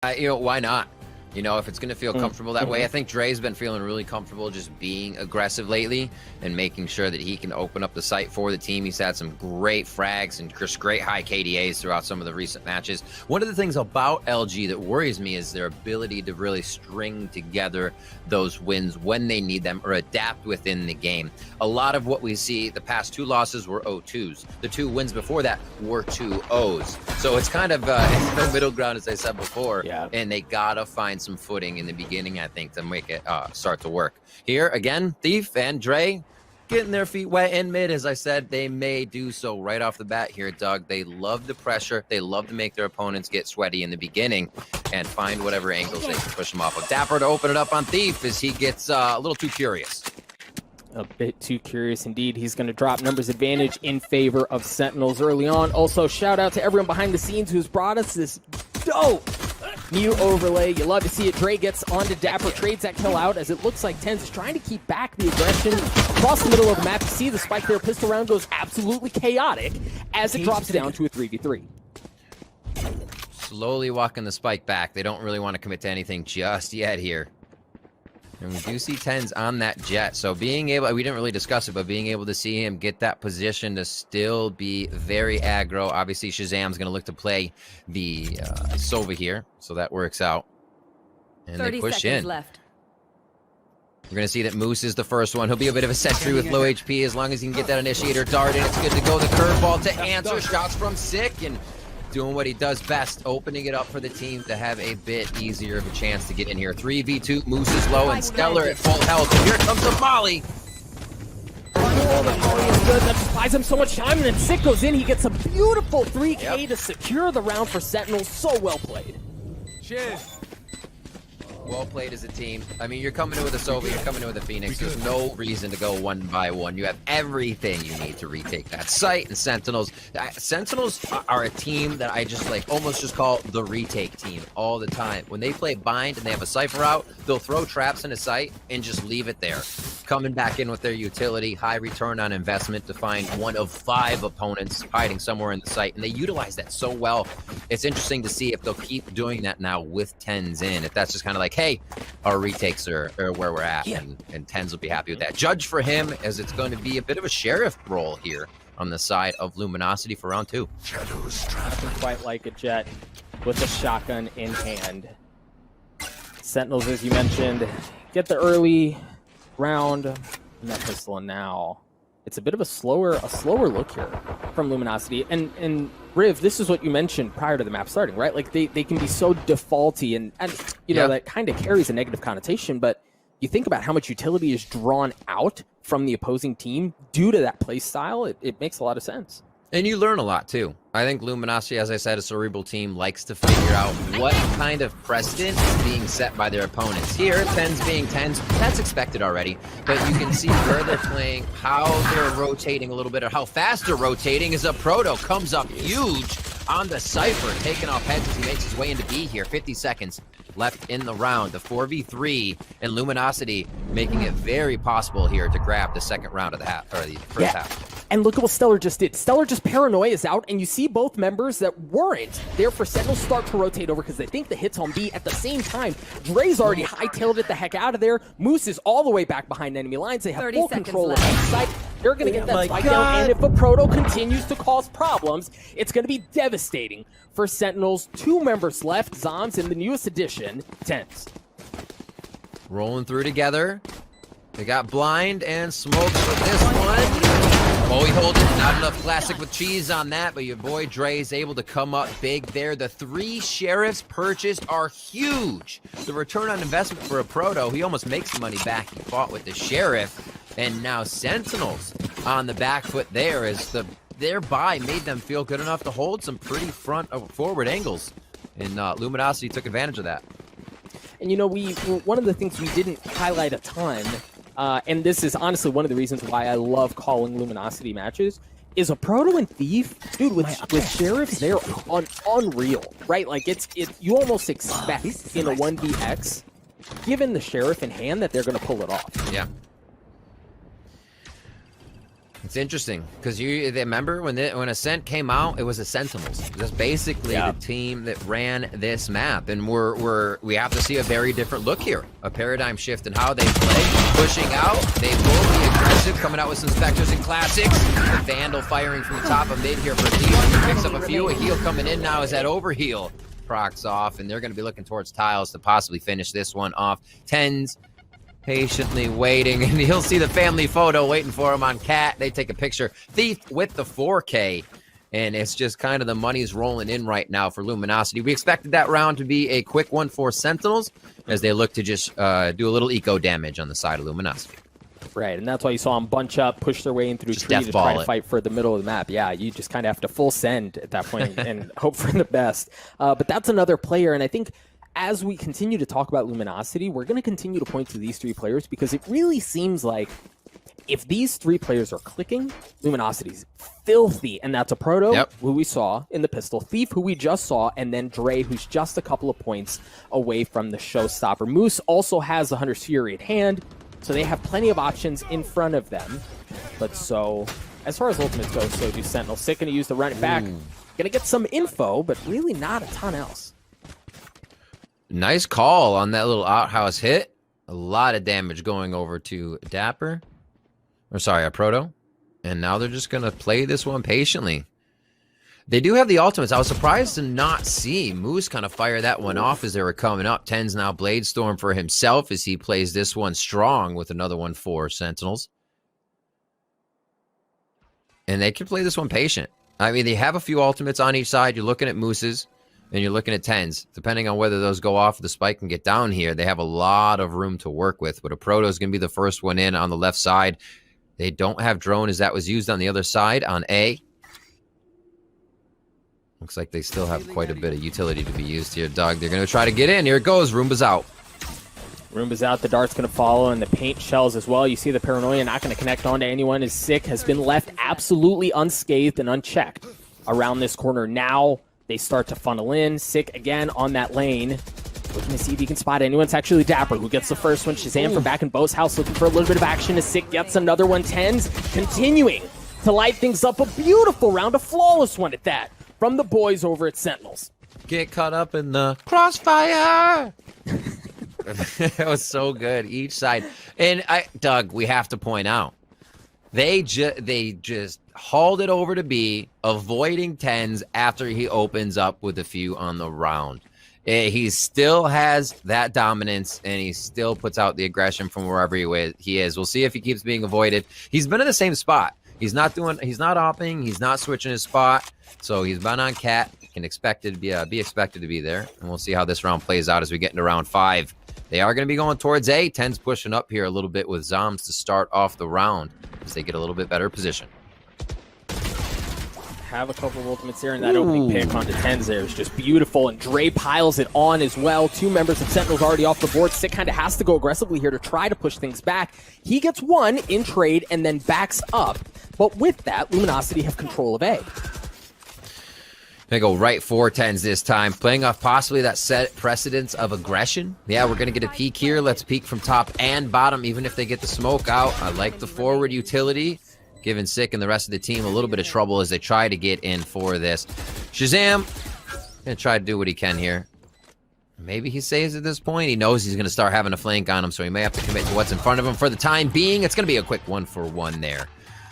Why not? If it's going to feel comfortable that way. I think Dre's been feeling really comfortable just being aggressive lately and making sure that he can open up the site for the team. He's had some great frags and just great high KDAs throughout some of the recent matches. One of the things about LG that worries me is their ability to really string together those wins when they need them or adapt within the game. A lot of what we see, the past 2 losses were 0-2s. The 2 wins before that were 2-0s. So it's kind of it's the middle ground, as I said before, and they gotta find some footing in the beginning, I think, to make it start to work. Here, again, Thief and Dre getting their feet wet in mid. As I said, they may do so right off the bat here, Doug. They love the pressure. They love to make their opponents get sweaty in the beginning and find whatever angles they can push them off of. Dapper to open it up on Thief as he gets a little too curious. A bit too curious indeed. He's going to drop numbers advantage in favor of Sentinels early on. Also, shout out to everyone behind the scenes who's brought us this dope new overlay. You love to see it. Dre gets onto Dapper, trades that kill out as it looks like TenZ is trying to keep back the aggression across the middle of the map. You see the spike there. Pistol round goes absolutely chaotic as it drops down to a 3v3. Slowly walking the spike back. They don't really want to commit to anything just yet here. And we do see TenZ on that jet. So being able, we didn't really discuss it, but being able to see him get that position to still be very aggro. Obviously, Shazam's going to look to play the Sova here. So that works out. And they push in. Left. We're going to see that Moose is the first one. He'll be a bit of a sentry with low HP as long as he can get that initiator dart in. It's good to go. The curveball to answer. Shots from Sick and doing what he does best, opening it up for the team to have a bit easier of a chance to get in here. 3v2, Moose is low and Stellar at full health. And here comes the Molly. Oh, the Molly is good. That just buys him so much time, and then Sick goes in. He gets a beautiful 3K to secure the round for Sentinels. So well played. Cheers. Well played as a team. I mean, you're coming in with a Sova, you're coming in with a Phoenix. There's no reason to go 1 by 1. You have everything you need to retake that site. And Sentinels are a team that I just almost just call the retake team all the time. When they play bind and they have a Cypher out, they'll throw traps in a site and just leave it there. Coming back in with their utility, high return on investment to find 1 of 5 opponents hiding somewhere in the site. And they utilize that so well. It's interesting to see if they'll keep doing that now with TenZ in. If that's just kind of like, hey, our retakes are where we're at, and TenZ will be happy with that. Judge for him, as it's going to be a bit of a sheriff role here on the side of Luminosity for round 2. Nothing quite like a Jet with a shotgun in hand. Sentinels, as you mentioned, get the early round and that pistol, and now it's a bit of a slower look here from Luminosity. And Riv, this is what you mentioned prior to the map starting, right? Like they can be so defaulty and you know, that kind of carries a negative connotation, but you think about how much utility is drawn out from the opposing team due to that play style, it makes a lot of sense. And you learn a lot, too. I think Luminosity, as I said, a cerebral team, likes to figure out what kind of precedent is being set by their opponents. Here, TenZ being TenZ, that's expected already. But you can see where they're playing, how they're rotating a little bit, or how fast they're rotating as a Proto comes up huge on the Cypher, taking off heads as he makes his way into B here. 50 seconds left in the round. The 4v3 and Luminosity making it very possible here to grab the second round of the half, or the first half. And look at what Stellar just did. Stellar just paranoias out, and you see both members that weren't there for Sentinels start to rotate over because they think the hit's on B. At the same time, Dre's already hightailed it the heck out of there. Moose is all the way back behind enemy lines. They have full control of that site. They're going to get that spike down, and if a Proto continues to cause problems, it's going to be devastating for Sentinels. 2 members left, Zoms and the newest addition, TenZ. Rolling through together. They got blind and smoke for this one. Oh, he holds it. Not enough classic with cheese on that, but your boy Dre is able to come up big there. The 3 sheriffs purchased are huge. The return on investment for a Proto, he almost makes the money back. He fought with the sheriff. And now Sentinels on the back foot there as their buy made them feel good enough to hold some pretty forward angles. And Luminosity took advantage of that. And you know, one of the things we didn't highlight a ton, and this is honestly one of the reasons why I love calling Luminosity matches, is a Proto and Thief, dude, with sheriffs, they're unreal, right? Like you almost expect in a 1vx, given the sheriff in hand, that they're going to pull it off. Yeah. It's interesting because you remember when Ascent came out, it was the Sentinels. That's basically the team that ran this map, and we have to see a very different look here, a paradigm shift in how they play, pushing out. They will be aggressive, coming out with some Spectres and Classics. The Vandal firing from the top of mid here for Thief. Picks up a few. A heal coming in now as that overheal procs off, and they're going to be looking towards Tiles to possibly finish this one off. TenZ patiently waiting, and you'll see the family photo waiting for him on Cat. They take a picture. Thief with the 4K, and it's just kind of the money's rolling in right now for Luminosity. We expected that round to be a quick one for Sentinels as they look to just do a little eco damage on the side of Luminosity. Right, and that's why you saw them bunch up, push their way in through tree to try to fight for the middle of the map. Yeah, you just kind of have to full send at that point and hope for the best. But that's another player, and I think as we continue to talk about Luminosity, we're going to continue to point to these three players because it really seems like if these three players are clicking, Luminosity's filthy. And that's a Proto, who we saw in the pistol, Thief, who we just saw, and then Dre, who's just a couple of points away from the showstopper. Moose also has the Hunter's Fury at hand, so they have plenty of options in front of them. But so, as far as ultimates go, so do Sentinels. Sick going to use the run it back. Going to get some info, but really not a ton else. Nice call on that little outhouse hit. A lot of damage going over to Dapper. Or sorry, a Proto. And now they're just going to play this one patiently. They do have the ultimates. I was surprised to not see Moose kind of fire that one off as they were coming up. TenZ now Bladestorm for himself as he plays this one strong with another one for Sentinels. And they can play this one patient. I mean, they have a few ultimates on each side. You're looking at Moose's. And you're looking at TenZ. Depending on whether those go off, the spike can get down here. They have a lot of room to work with. But a Proto is going to be the first one in on the left side. They don't have drone as that was used on the other side on A. Looks like they still have quite a bit of utility to be used here, Doug. They're going to try to get in. Here it goes. Roomba's out. Roomba's out. The dart's going to follow, and the paint shells as well. You see the Paranoia not going to connect onto anyone as Sick has been left absolutely unscathed and unchecked around this corner. Now they start to funnel in. Sick again on that lane. Looking to see if he can spot anyone. It's actually Dapper who gets the first one. Shazam from back in Bo's house looking for a little bit of action as Sick gets another one. TenZ continuing to light things up. A beautiful round, a flawless one at that from the boys over at Sentinels. Get caught up in the crossfire. That was so good. Each side. And Doug, we have to point out, they just hauled it over to B, avoiding TenZ after he opens up with a few on the round. He still has that dominance, and he still puts out the aggression from wherever he is. We'll see if he keeps being avoided. He's been in the same spot. He's not opping. He's not switching his spot. So he's been on Cat. Can be expected to be there. And we'll see how this round plays out as we get into round 5. They are going to be going towards A. TenZ pushing up here a little bit with Zombs to start off the round as they get a little bit better position. Have a couple of ultimates there, and that opening pick onto TenZ there is just beautiful, and Dre piles it on as well. 2 members of Sentinels already off the board. Sick kind of has to go aggressively here to try to push things back. He gets one in trade and then backs up, but with that, Luminosity have control of A. Gonna go right for TenZ this time, playing off possibly that set precedence of aggression. Yeah, we're gonna get a peek here. Let's peek from top and bottom, even if they get the smoke out. I like the forward utility, giving Sick and the rest of the team a little bit of trouble as they try to get in for this. Shazam, gonna try to do what he can here. Maybe he saves at this point. He knows he's gonna start having a flank on him, so he may have to commit to what's in front of him for the time being. It's gonna be a quick 1-for-1 there.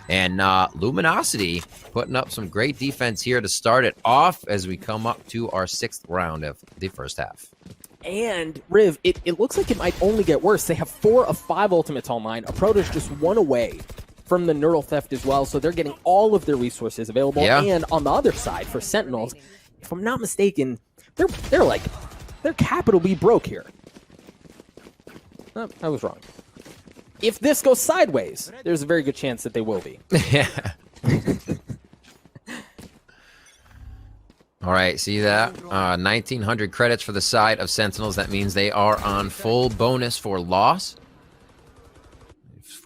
And Luminosity putting up some great defense here to start it off as we come up to our 6th round of the first half. And, Riv, it looks like it might only get worse. They have 4 of 5 ultimates online. A Proto's just 1 away from the neural theft as well, so they're getting all of their resources available. Yeah. And on the other side, for Sentinels, if I'm not mistaken, they're capital B broke here. Oh, I was wrong. If this goes sideways, there's a very good chance that they will be. Yeah. All right, see that? 1,900 credits for the side of Sentinels. That means they are on full bonus for loss.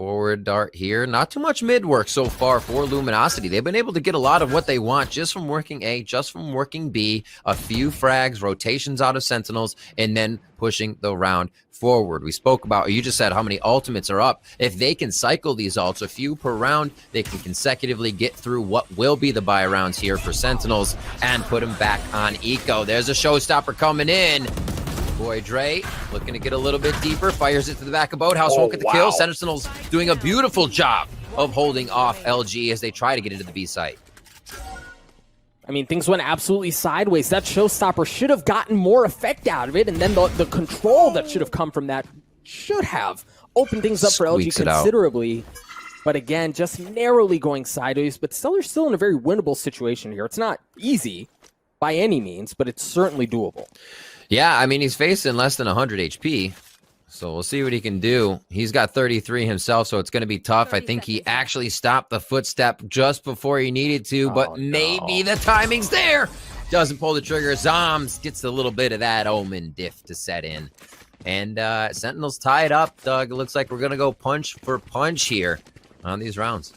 forward dart here. Not too much mid work so far for Luminosity. They've been able to get a lot of what they want just from working A, just from working B, a few frags, rotations out of Sentinels, and then pushing the round forward. We spoke about, you just said how many ultimates are up. If they can cycle these ults, a few per round, they can consecutively get through what will be the buy rounds here for Sentinels and put them back on eco. There's a showstopper coming in. Boy, Dre looking to get a little bit deeper, fires it to the back of Boathouse, won't get the kill. Sentinels doing a beautiful job of holding off LG as they try to get into the B site. I mean, things went absolutely sideways. That showstopper should have gotten more effect out of it, and then the control that should have come from that should have opened things up for LG considerably. But again, just narrowly going sideways, but they're still in a very winnable situation here. It's not easy by any means, but it's certainly doable. Yeah, I mean, he's facing less than 100 HP, so we'll see what he can do. He's got 33 himself, so it's going to be tough. I think he actually stopped the footstep just before he needed to, but maybe the timing's there. Doesn't pull the trigger. Zoms gets a little bit of that Omen diff to set in. And Sentinels tie it up, Doug. It looks like we're going to go punch for punch here on these rounds.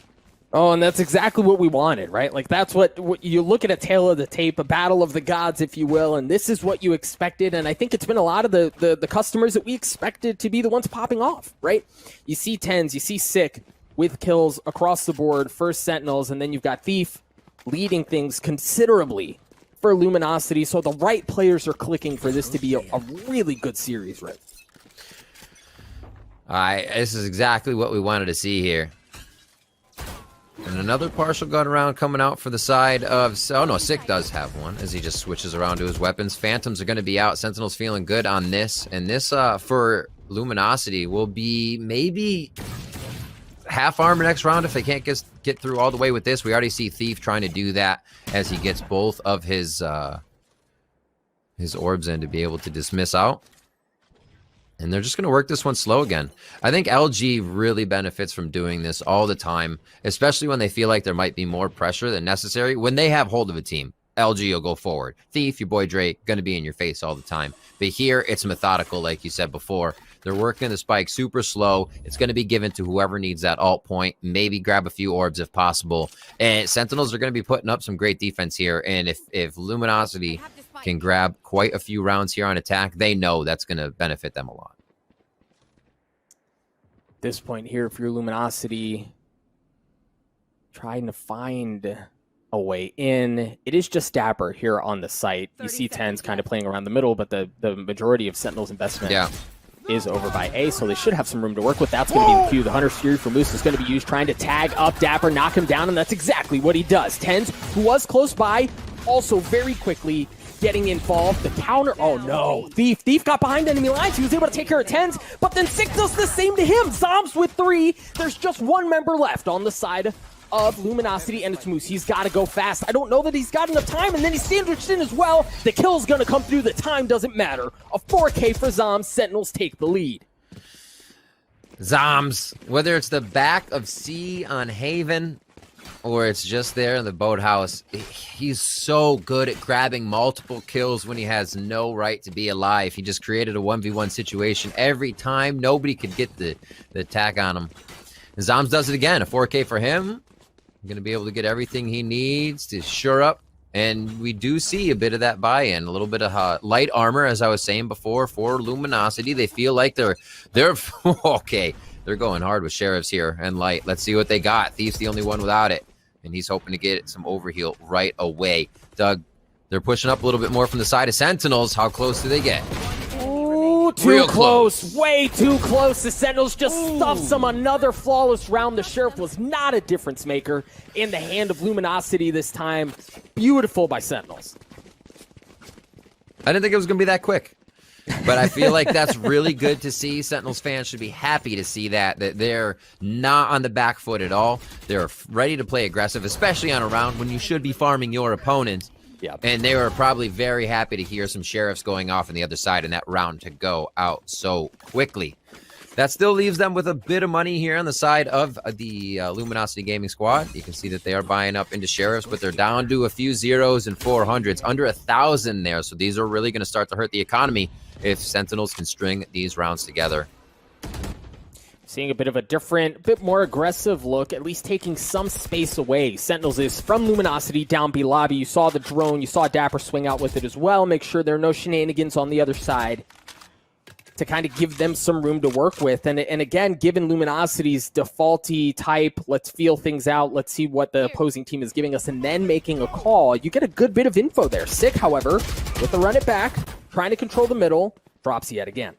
Oh, and that's exactly what we wanted, right? Like, that's what you look at a tale of the tape, a battle of the gods, if you will, and this is what you expected, and I think it's been a lot of the customers that we expected to be the ones popping off, right? You see TenZ, you see Sick with kills across the board, first Sentinels, and then you've got Thief leading things considerably for Luminosity, so the right players are clicking for this to be a really good series, right? This is exactly what we wanted to see here. And another partial gun round coming out for the side of... Oh, no, Sick does have one as he just switches around to his weapons. Phantoms are going to be out. Sentinels feeling good on this. And this, for Luminosity, will be maybe half armor next round if they can't get through all the way with this. We already see Thief trying to do that as he gets both of his orbs in to be able to dismiss out. And they're just going to work this one slow again. I think LG really benefits from doing this all the time, especially when they feel like there might be more pressure than necessary. When they have hold of a team, LG will go forward. Thief, your boy Drake, going to be in your face all the time. But here, it's methodical, like you said before. They're working the spike super slow. It's going to be given to whoever needs that alt point. Maybe grab a few orbs if possible. And Sentinels are going to be putting up some great defense here. And if Luminosity can grab quite a few rounds here on attack, they know that's going to benefit them a lot. This point here, if you're Luminosity, trying to find a way in, it is just Dapper here on the site. You see TenZ kind of playing around the middle, but the majority of Sentinel's investment is over by A, so they should have some room to work with. That's going to be the cue. The Hunter's Fury for Moose is going to be used, trying to tag up Dapper, knock him down, and that's exactly what he does. TenZ, who was close by, also very quickly getting involved. The counter, oh no. Thief got behind enemy lines. He was able to take care of TenZ, but then Sick does the same to him. Zoms with 3. There's just one member left on the side of Luminosity, and it's Moose. He's got to go fast. I don't know that he's got enough time, and then he's sandwiched in as well. The kill's going to come through. The time doesn't matter. A 4K for Zoms. Sentinels take the lead. Zoms, whether it's the back of C on Haven or it's just there in the boathouse, he's so good at grabbing multiple kills when he has no right to be alive. He just created a 1v1 situation every time. Nobody could get the attack on him. And Zoms does it again. A 4K for him. Going to be able to get everything he needs to shore up. And we do see a bit of that buy-in, a little bit of light armor, as I was saying before, for Luminosity. They feel like they're okay. They're going hard with Sheriffs here and light. Let's see what they got. Thief's the only one without it, and he's hoping to get some overheal right away. Doug, they're pushing up a little bit more from the side of Sentinels. How close do they get? Too real close. Way too close. The Sentinels just stuffs them. Another flawless round. The Sheriff was not a difference maker in the hand of Luminosity this time. Beautiful by Sentinels. I didn't think it was going to be that quick, but I feel like that's really good to see. Sentinels fans should be happy to see that they're not on the back foot at all. They're ready to play aggressive, especially on a round when you should be farming your opponents. Yep. And they were probably very happy to hear some Sheriffs going off on the other side in that round to go out so quickly. That still leaves them with a bit of money here on the side of the Luminosity Gaming Squad. You can see that they are buying up into Sheriffs, but they're down to a few zeros and 400s, under 1,000 there. So these are really going to start to hurt the economy if Sentinels can string these rounds together. Seeing a bit of a different, bit more aggressive look, at least taking some space away. Sentinels is from Luminosity down B lobby. You saw the drone, you saw Dapper swing out with it as well. Make sure there are no shenanigans on the other side to kind of give them some room to work with. And again, given Luminosity's defaulty type, let's feel things out, let's see what the opposing team is giving us, and then making a call. You get a good bit of info there. Sick, however, with the run it back, trying to control the middle, drops yet again.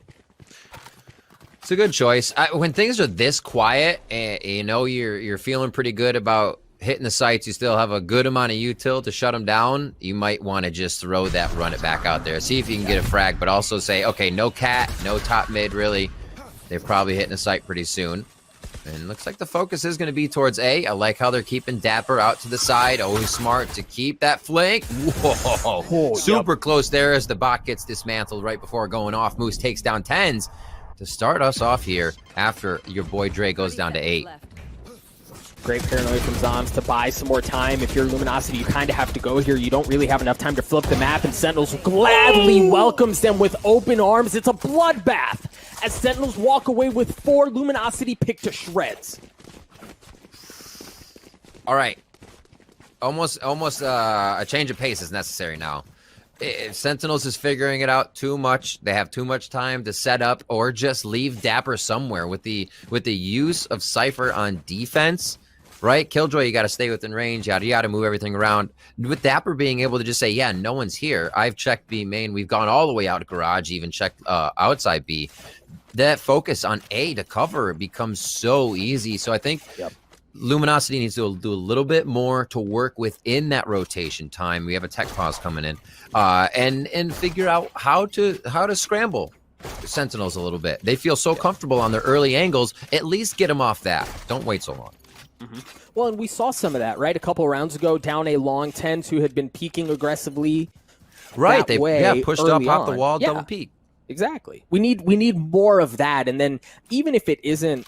It's a good choice. When things are this quiet, and you know you're feeling pretty good about hitting the sites, you still have a good amount of util to shut them down, you might want to just throw that run it back out there. See if you can get a frag, but also say, okay, no cat, no top mid, really. They're probably hitting a site pretty soon. And looks like the focus is going to be towards A. I like how they're keeping Dapper out to the side. Always smart to keep that flank. Whoa, Oh, super close there as the bot gets dismantled right before going off. Moose takes down TenZ to start us off here after your boy Dre goes down to 8. Great paranoia from Zoms to buy some more time. If you're Luminosity, you kind of have to go here. You don't really have enough time to flip the map, and Sentinels gladly welcomes them with open arms. It's a bloodbath as Sentinels walk away with 4, Luminosity picked to shreds. All right. Almost a change of pace is necessary now. If Sentinels is figuring it out too much, they have too much time to set up or just leave Dapper somewhere with the use of Cypher on defense. Right? Killjoy, you got to stay within range, yada yada, move everything around. With Dapper being able to just say, yeah, no one's here. I've checked B main. We've gone all the way out to garage, even checked outside B. That focus on A to cover becomes so easy. So I think Luminosity needs to do a little bit more to work within that rotation time. We have a tech pause coming in, and figure out how to scramble Sentinels a little bit. They feel so comfortable on their early angles. At least get them off that. Don't wait so long. Well, and we saw some of that, right? A couple of rounds ago, down a long TenZ who had been peeking aggressly. Right, they pushed up, hopped the wall, Yeah. double peek. Exactly. We need more of that, and then even if it isn't,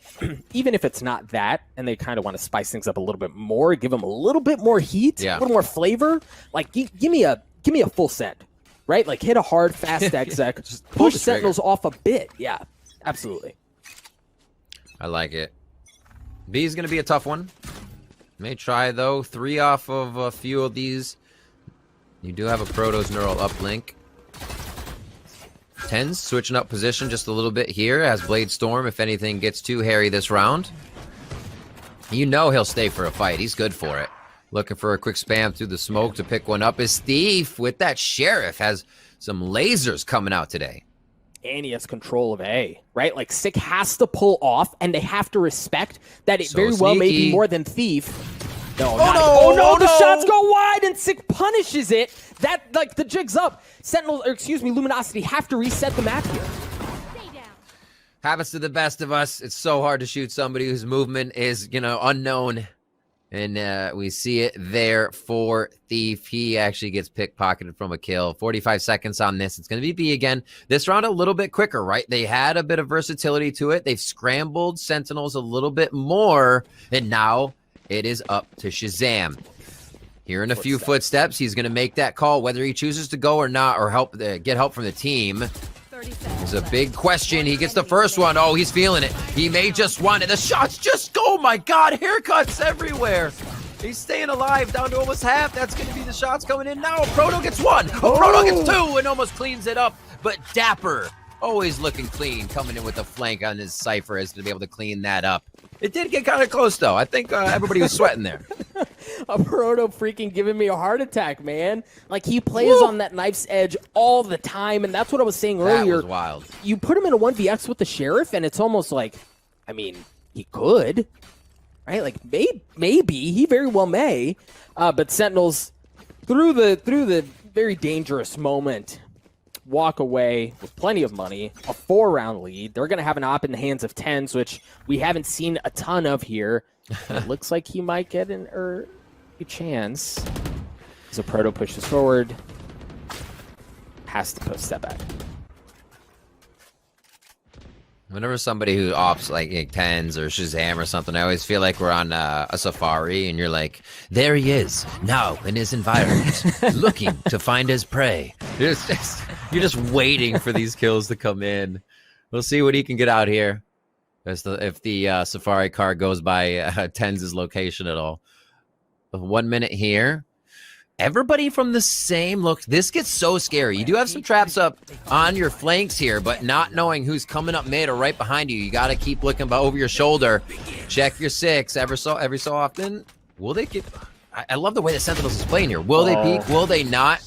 even if it's not that, and they kind of want to spice things up a little bit more, give them a little bit more heat, a little more flavor. Like give me a full send, right? Like hit a hard, fast exec, Just pull push the trigger. Sentinels off a bit. Yeah, absolutely. I like it. B is going to be a tough one. May try, though. 3 off of a few of these. You do have a Protoss neural uplink. TenZ switching up position just a little bit here. Has Blade Storm if anything gets too hairy this round. You know he'll stay for a fight. He's good for it. Looking for a quick spam through the smoke to pick one up is Thief with that Sheriff. Has some lasers coming out today. And he has control of A, right? Like Sick has to pull off, and they have to respect that it So very well may be sneaky. more than Thief. No, no, the no. shots go wide, and Sick punishes it. That, like, the jig's up. Luminosity have to reset the map here. Happens to the best of us. It's so hard to shoot somebody whose movement is, unknown. And we see it there for Thief. He actually gets pickpocketed from a kill. 45 seconds on this. It's going to be B again. This round a little bit quicker, right? They had a bit of versatility to it. They've scrambled Sentinels a little bit more. And now it is up to Shazam. Hearing a few footsteps, he's going to make that call, whether he chooses to go or not, or get help from the team. It's a big question. He gets the first one. Oh, he's feeling it. He may just want it. The shots just go. Oh my God, haircuts everywhere. He's staying alive down to almost half. That's going to be the shots coming in now. Proto gets 1. Proto gets 2 and almost cleans it up. But Dapper, always looking clean, coming in with a flank on his Cypher is to be able to clean that up. It did get kind of close, though. I think everybody was sweating there. A Proto freaking giving me a heart attack, man. Like, he plays on that knife's edge all the time, and that's what I was saying earlier. That was wild. You put him in a 1vx with the Sheriff, and it's almost like, I mean, he could, right? Like, maybe. He very well may. But Sentinels, through the very dangerous moment, walk away with plenty of money, a 4-round lead. They're going to have an op in the hands of TenZ, which we haven't seen a ton of here. It looks like he might get an early chance. As a Proto pushes forward, has to post step back. Whenever somebody who opts like TenZ or Shazam or something, I always feel like we're on a safari and you're like, there he is, now in his environment, looking to find his prey. You're just waiting for these kills to come in. We'll see what he can get out here. if the Safari car goes by TenZ's location at all. 1 minute here. Everybody from the same look. This gets so scary. You do have some traps up on your flanks here, but not knowing who's coming up mid or right behind you, you got to keep looking over your shoulder. Check your six every so often. Will they get? I love the way the Sentinels is playing here. Will they peek? Will they not?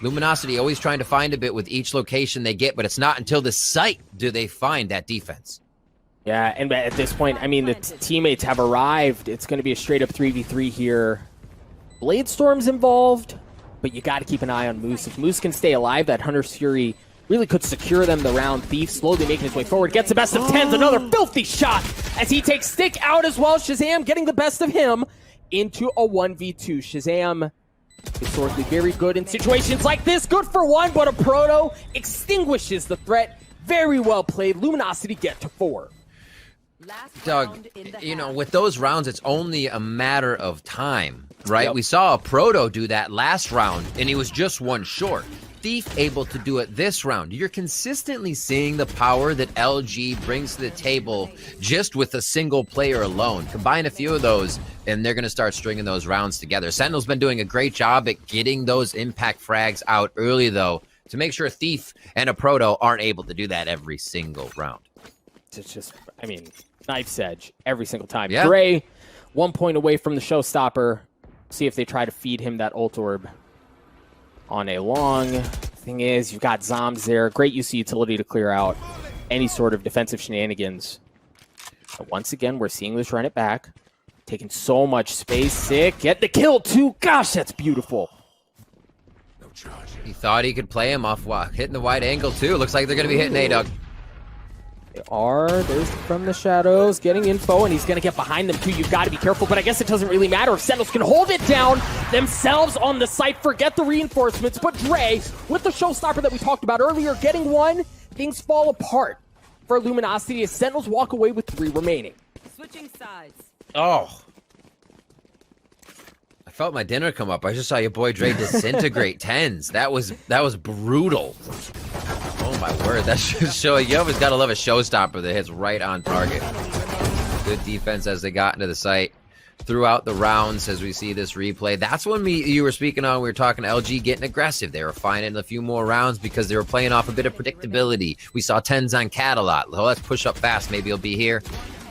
Luminosity always trying to find a bit with each location they get, but it's not until the site do they find that defense. Yeah, and at this point, I mean, the teammates have arrived. It's going to be a straight-up 3v3 here. Bladestorm's involved, but you got to keep an eye on Moose. If Moose can stay alive, that Hunter's Fury really could secure them the round. Thief slowly making his way forward, gets the best of TenZ. Another filthy shot as he takes Stick out as well. Shazam getting the best of him into a 1v2. Shazam historically very good in situations like this. Good for one, but a Proto extinguishes the threat. Very well played. Luminosity get to 4. Doug, you know, with those rounds, it's only a matter of time, right? Yep. We saw a Proto do that last round, and he was just one short. Thief able to do it this round. You're consistently seeing the power that LG brings to the table just with a single player alone. Combine a few of those, and they're going to start stringing those rounds together. Sentinel's been doing a great job at getting those impact frags out early, though, to make sure Thief and a Proto aren't able to do that every single round. It's just, I mean, knife's edge every single time. Yeah. Dre, 1 point away from the showstopper. See if they try to feed him that ult orb on a long. Thing is, you've got Zombs there. Great use of utility to clear out any sort of defensive shenanigans. But once again, we're seeing this run it back. Taking so much space. Sick. Get the kill, too. Gosh, that's beautiful. He thought he could play him off hitting the wide angle, too. Looks like they're going to be hitting A-Dug. They are. There's from the shadows getting info, and he's going to get behind them too. You've got to be careful, but I guess it doesn't really matter if Sentinels can hold it down themselves on the site. Forget the reinforcements, but Dre, with the showstopper that we talked about earlier, getting one, things fall apart for Luminosity as Sentinels walk away with 3 remaining. Switching sides. Oh. I felt my dinner come up. I just saw your boy Dre disintegrate TenZ. That was brutal. Oh my word, that's just showing. You always gotta love a showstopper that hits right on target. Good defense as they got into the site throughout the rounds as we see this replay. That's when you were speaking on, we were talking LG getting aggressive. They were finding a few more rounds because they were playing off a bit of predictability. We saw TenZ on Cat a lot. Well, let's push up fast, maybe he'll be here.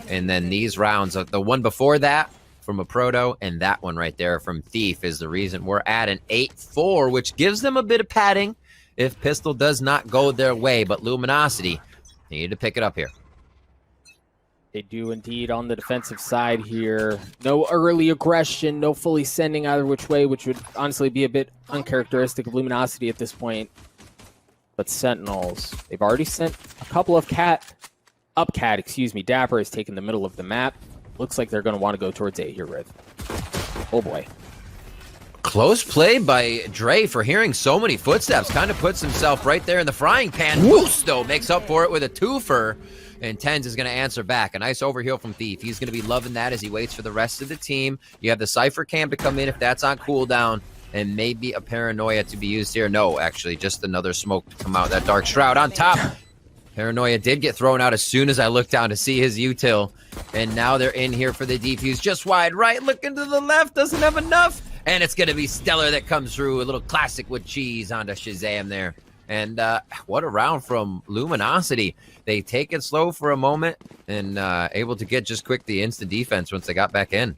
And then these rounds, the one before that from a Proto, and that one right there from Thief is the reason we're at an 8-4, which gives them a bit of padding if Pistol does not go their way, but Luminosity, they need to pick it up here. They do indeed on the defensive side here. No early aggression, no fully sending either which way, which would honestly be a bit uncharacteristic of Luminosity at this point. But Sentinels, they've already sent a couple of Cat. Dapper has taken the middle of the map. Looks like they're going to want to go towards A here, Riv. Oh boy. Close play by Dre for hearing so many footsteps. Kind of puts himself right there in the frying pan. Moose, though, makes up for it with a twofer. And TenZ is going to answer back. A nice overheal from Thief. He's going to be loving that as he waits for the rest of the team. You have the Cypher Cam to come in if that's on cooldown. And maybe a Paranoia to be used here. No, actually, just another smoke to come out. That Dark Shroud on top. Paranoia did get thrown out as soon as I looked down to see his util. And now they're in here for the defuse. Just wide right, looking to the left. Doesn't have enough. And it's going to be Stellar that comes through. A little classic with cheese onto Shazam there. And what a round from Luminosity. They take it slow for a moment and able to get just quick the instant defense once they got back in.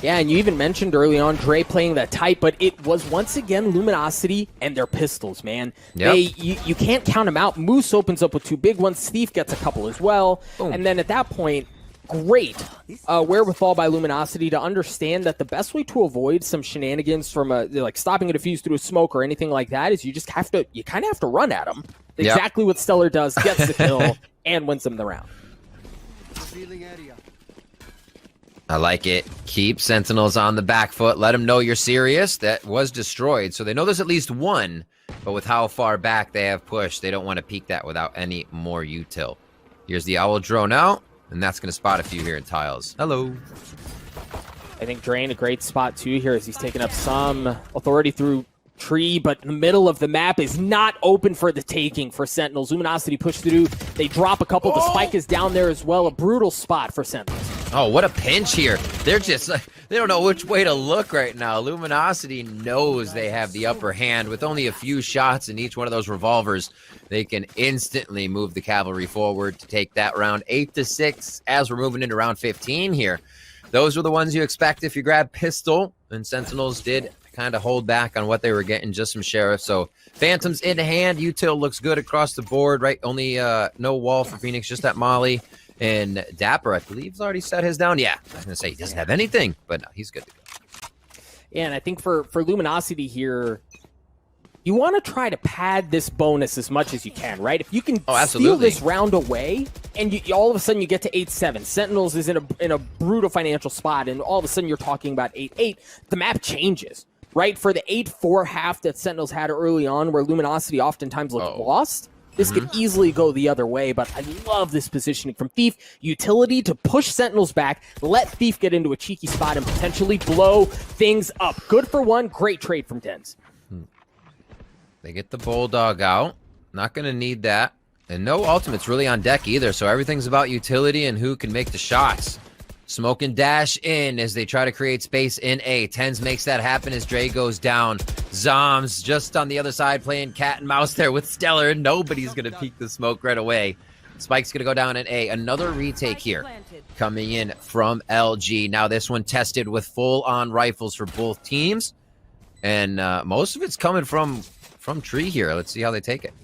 Yeah, and you even mentioned early on Dre playing that tight, but it was once again Luminosity and their pistols, man. Yep. You can't count them out. Moose opens up with 2 big ones. Thief gets a couple as well. Boom. And then at that point, great wherewithal by Luminosity to understand that the best way to avoid some shenanigans from like stopping a defuse through a smoke or anything like that is you kind of have to run at them. Yep. Exactly what Stellar does, gets the kill and wins them the round. I like it. Keep Sentinels on the back foot. Let them know you're serious. That was destroyed, so they know there's at least one. But with how far back they have pushed, they don't want to peek that without any more util. Here's the Owl drone out, and that's going to spot a few here in tiles. Hello. I think Drain a great spot too here as he's taking up some authority through tree, but the middle of the map is not open for the taking for Sentinels. Luminosity push through. They drop a couple. The spike is down there as well. A brutal spot for Sentinels. Oh, what a pinch here. They're just, they don't know which way to look right now. Luminosity knows they have the upper hand. With only a few shots in each one of those revolvers, they can instantly move the cavalry forward to take that round 8-6 as we're moving into round 15 here. Those are the ones you expect if you grab pistol, and Sentinels did kind of hold back on what they were getting, just some sheriff. So Phantoms in hand. Util looks good across the board, right? Only no wall for Phoenix, just that Molly. And Dapper, I believe, has already set his down. Yeah, I was going to say he doesn't have anything, but no, he's good to go. Yeah, and I think for Luminosity here, you want to try to pad this bonus as much as you can, right? If you can steal this round away, and you all of a sudden you get to 8-7, Sentinels is in a brutal financial spot, and all of a sudden you're talking about 8-8, the map changes, right? For the 8-4 half that Sentinels had early on, where Luminosity oftentimes looked lost, this could easily go the other way, but I love this positioning from Thief. Utility to push Sentinels back, let Thief get into a cheeky spot and potentially blow things up. Good for one, great trade from TenZ. They get the Bulldog out. Not going to need that. And no ultimates really on deck either, so everything's about utility and who can make the shots. Smoke and dash in as they try to create space in A. TenZ makes that happen as Dre goes down. Zoms just on the other side playing cat and mouse there with Stellar. Nobody's going to peek the smoke right away. Spike's going to go down in A. Another retake here coming in from LG. Now this one tested with full-on rifles for both teams. And most of it's coming from Tree here. Let's see how they take it.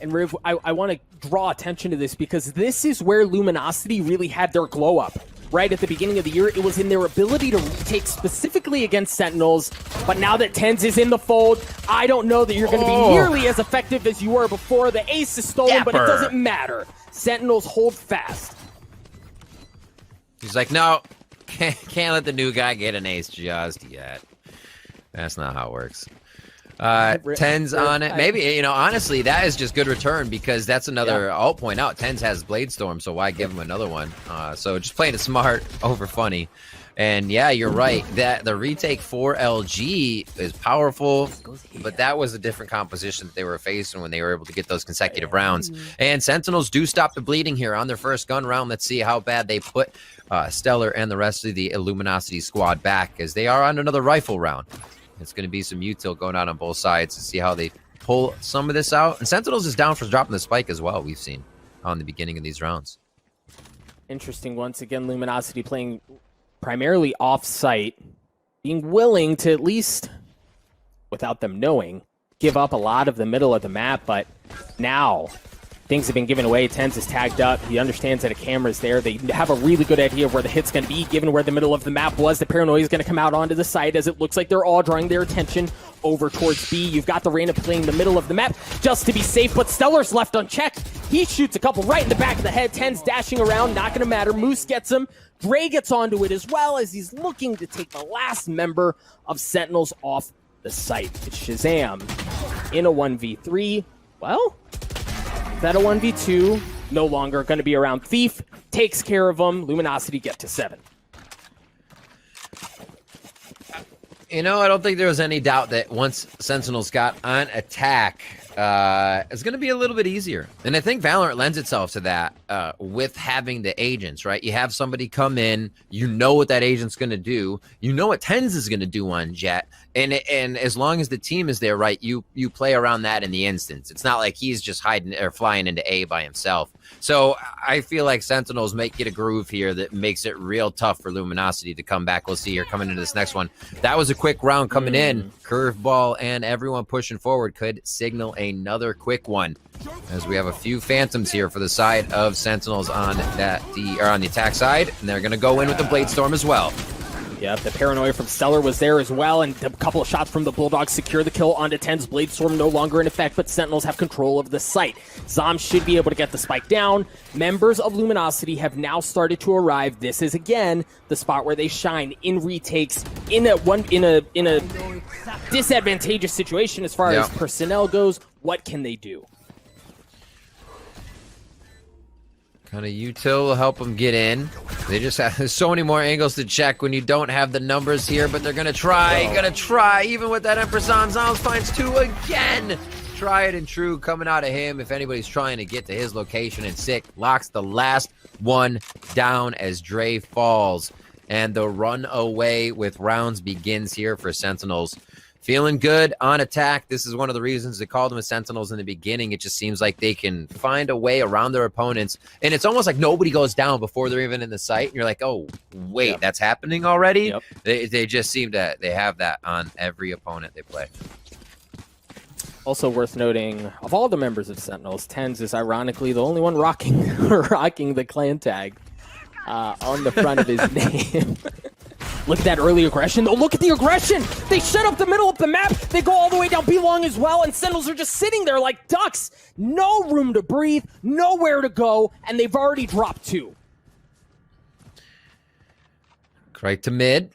And Riv, I want to draw attention to this because this is where Luminosity really had their glow up. Right at the beginning of the year, it was in their ability to retake specifically against Sentinels. But now that TenZ is in the fold, I don't know that you're going to be nearly as effective as you were before. The ace is stolen, but it doesn't matter. Sentinels hold fast. He's like, no, can't let the new guy get an ace just yet. That's not how it works. TenZ on it. Maybe, you know, honestly, that is just good return because that's another, I'll point out, TenZ has Blade Storm, so why give him another one? So just playing it smart over funny. And yeah, you're right. That the retake for LG is powerful, but that was a different composition that they were facing when they were able to get those consecutive rounds. And Sentinels do stop the bleeding here on their first gun round. Let's see how bad they put Stellar and the rest of the Luminosity squad back as they are on another rifle round. It's going to be some util going on both sides to see how they pull some of this out. And Sentinels is down for dropping the spike as well, we've seen on the beginning of these rounds. Interesting. Once again, Luminosity playing primarily off-site, being willing to at least, without them knowing, give up a lot of the middle of the map. But now things have been given away. TenZ is tagged up. He understands that a camera's there. They have a really good idea of where the hit's going to be, given where the middle of the map was. The paranoia is going to come out onto the site as it looks like they're all drawing their attention over towards B. You've got the Reyna playing the middle of the map just to be safe, but Stellar's left unchecked. He shoots a couple right in the back of the head. TenZ dashing around, not going to matter. Moose gets him. Dre gets onto it as well as he's looking to take the last member of Sentinels off the site. It's Shazam in a 1v3. Well, that a 1v2, no longer going to be around. Thief takes care of them. Luminosity get to 7. You know, I don't think there was any doubt that once Sentinels got on attack, it's going to be a little bit easier. And I think Valorant lends itself to that with having the agents, right? You have somebody come in, you know what that agent's going to do. You know what TenZ is going to do on Jet. And as long as the team is there, right, you play around that in the instance. It's not like he's just hiding or flying into A by himself. So I feel like Sentinels might get a groove here that makes it real tough for Luminosity to come back. We'll see here coming into this next one. That was a quick round coming in. Curveball and everyone pushing forward could signal another quick one as we have a few Phantoms here for the side of Sentinels on on the attack side, and they're going to go in with the Blade Storm as well. Yep, the paranoia from Stellar was there as well, and a couple of shots from the Bulldogs secure the kill onto TenZ. Blade Storm no longer in effect, but Sentinels have control of the site. Zom should be able to get the spike down. Members of Luminosity have now started to arrive. This is again the spot where they shine in retakes in a disadvantageous situation as far as personnel goes. What can they do? Kind of util will help them get in. They just have so many more angles to check when you don't have the numbers here, but they're gonna try, even with that Empress on. Zals finds 2 again. Try it and true coming out of him if anybody's trying to get to his location, and Sick locks the last one down as Dre falls. And the run away with rounds begins here for Sentinels. Feeling good on attack. This is one of the reasons they called them as Sentinels in the beginning. It just seems like they can find a way around their opponents. And it's almost like nobody goes down before they're even in the site. And you're like, oh, wait, that's happening already? Yep. They just seem to they have that on every opponent they play. Also worth noting, of all the members of Sentinels, TenZ is ironically the only one rocking the clan tag on the front of his name. Look at that early aggression. Oh, look at the aggression. They shut up the middle of the map. They go all the way down B-long as well, and Sentinels are just sitting there like ducks. No room to breathe, nowhere to go, and they've already dropped 2. Right to mid.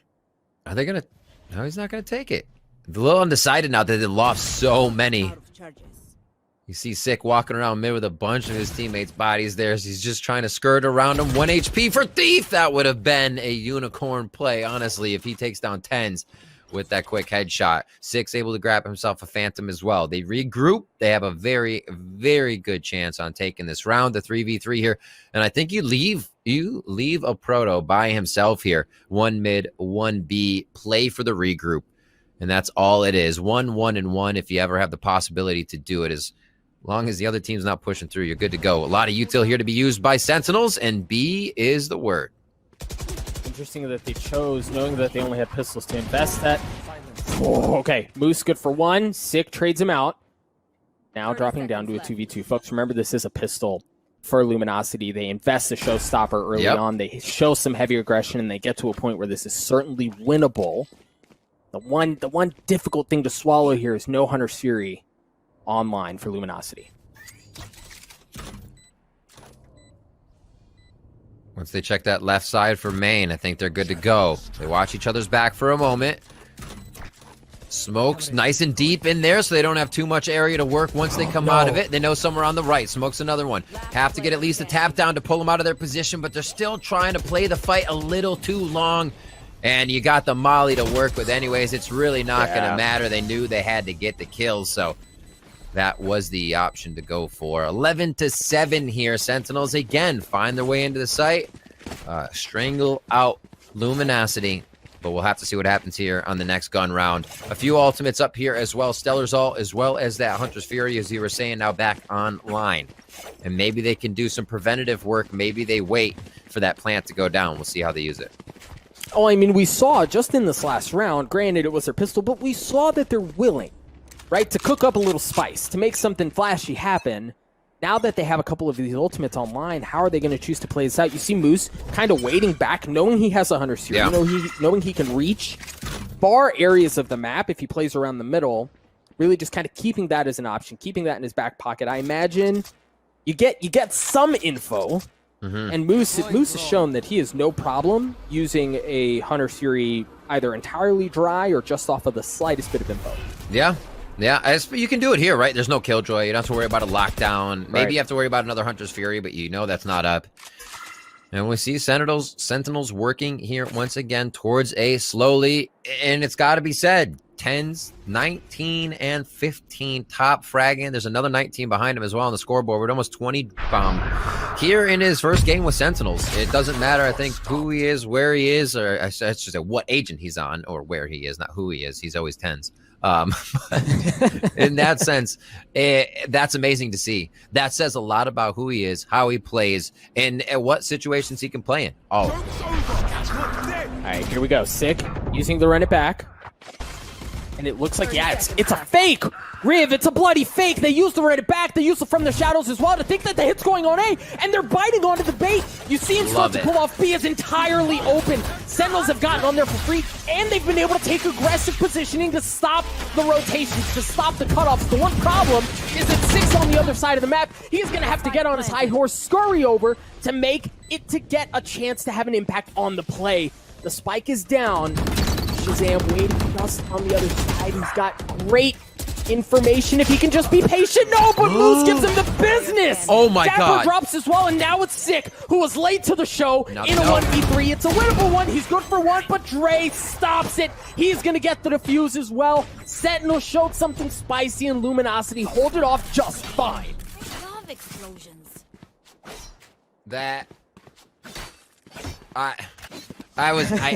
Are they going to... No, he's not going to take it. A little undecided now that they lost so many. You see Sick walking around mid with a bunch of his teammates' bodies there. So he's just trying to skirt around him. 1 HP for Thief. That would have been a unicorn play, honestly, if he takes down TenZ with that quick headshot. Sick's able to grab himself a Phantom as well. They regroup. They have a very, very good chance on taking this round, the 3v3 here. And I think you leave a Proto by himself here. 1 mid, 1 B. Play for the regroup. And that's all it is. 1-1-1 if you ever have the possibility to do it. As long as the other team's not pushing through, you're good to go. A lot of util here to be used by Sentinels, and B is the word. Interesting that they chose, knowing that they only had pistols, to invest that. Oh, okay, Moose good for 1. Sick trades him out. Now dropping down to a 2v2. Folks, remember this is a pistol for Luminosity. They invest the showstopper early on. They show some heavy aggression, and they get to a point where this is certainly winnable. The one difficult thing to swallow here is no Hunter's Fury online for Luminosity. Once they check that left side for main, I think they're good to go. They watch each other's back for a moment. Smoke's nice and deep in there, so they don't have too much area to work once they come out of it. They know somewhere on the right. Smoke's another one. Have to get at least a tap down to pull them out of their position, but they're still trying to play the fight a little too long. And you got the molly to work with anyways. It's really not going to matter. They knew they had to get the kills, so that was the option to go for. 11-7 here. Sentinels again find their way into the site. Strangle out Luminosity. But we'll have to see what happens here on the next gun round. A few ultimates up here as well. Stellar's ult as well as that Hunter's Fury, as you were saying, now back online. And maybe they can do some preventative work. Maybe they wait for that plant to go down. We'll see how they use it. Oh, I mean, we saw just in this last round, granted it was their pistol, but we saw that they're willing, right, to cook up a little spice, to make something flashy happen. Now that they have a couple of these ultimates online, how are they going to choose to play this out? You see Moose kind of waiting back, knowing he has a Hunter's Fury, knowing he can reach far areas of the map if he plays around the middle, really just kind of keeping that as an option, keeping that in his back pocket. I imagine you get some info. And Moose has shown that he has no problem using a Hunter's Fury either entirely dry or just off of the slightest bit of info. Yeah. You can do it here, right? There's no Killjoy. You don't have to worry about a lockdown. Maybe you have to worry about another Hunter's Fury, but you know that's not up. And we see Sentinels working here once again towards a slowly, and it's got to be said, TenZ 19 and 15 top fragging. There's another 19 behind him as well on the scoreboard with almost 20 here in his first game with Sentinels. It doesn't matter, I think, who he is, where he is, or I should say what agent he's on or where he is, not who he is. He's always TenZ. In that sense, that's amazing to see. That says a lot about who he is, how he plays, and what situations he can play in. All right, here we go. Sick using the run it back. And it looks like, it's a fake. Riv, it's a bloody fake. They used the run it back. They used it from the shadows as well to think that the hit's going on A, and they're biting onto the bait. You see him start to pull off. B is entirely open. Sentinels have gotten on there for free, and they've been able to take aggressive positioning to stop the rotations, to stop the cutoffs. The one problem is that Six on the other side of the map, he's going to have to get on his high horse, scurry over to make it to get a chance to have an impact on the play. The spike is down. Shazam waiting just on the other side. He's got great information if he can just be patient. No, but Moose gives him the business. Oh my Dapper God. drops as well, and now it's Sick, who was late to the show No, in a no. 1v3. It's a winnable one. He's good for one, but Dre stops it. He's going to get the defuse as well. Sentinel showed something spicy, and Luminosity hold it off just fine. I love explosions. That I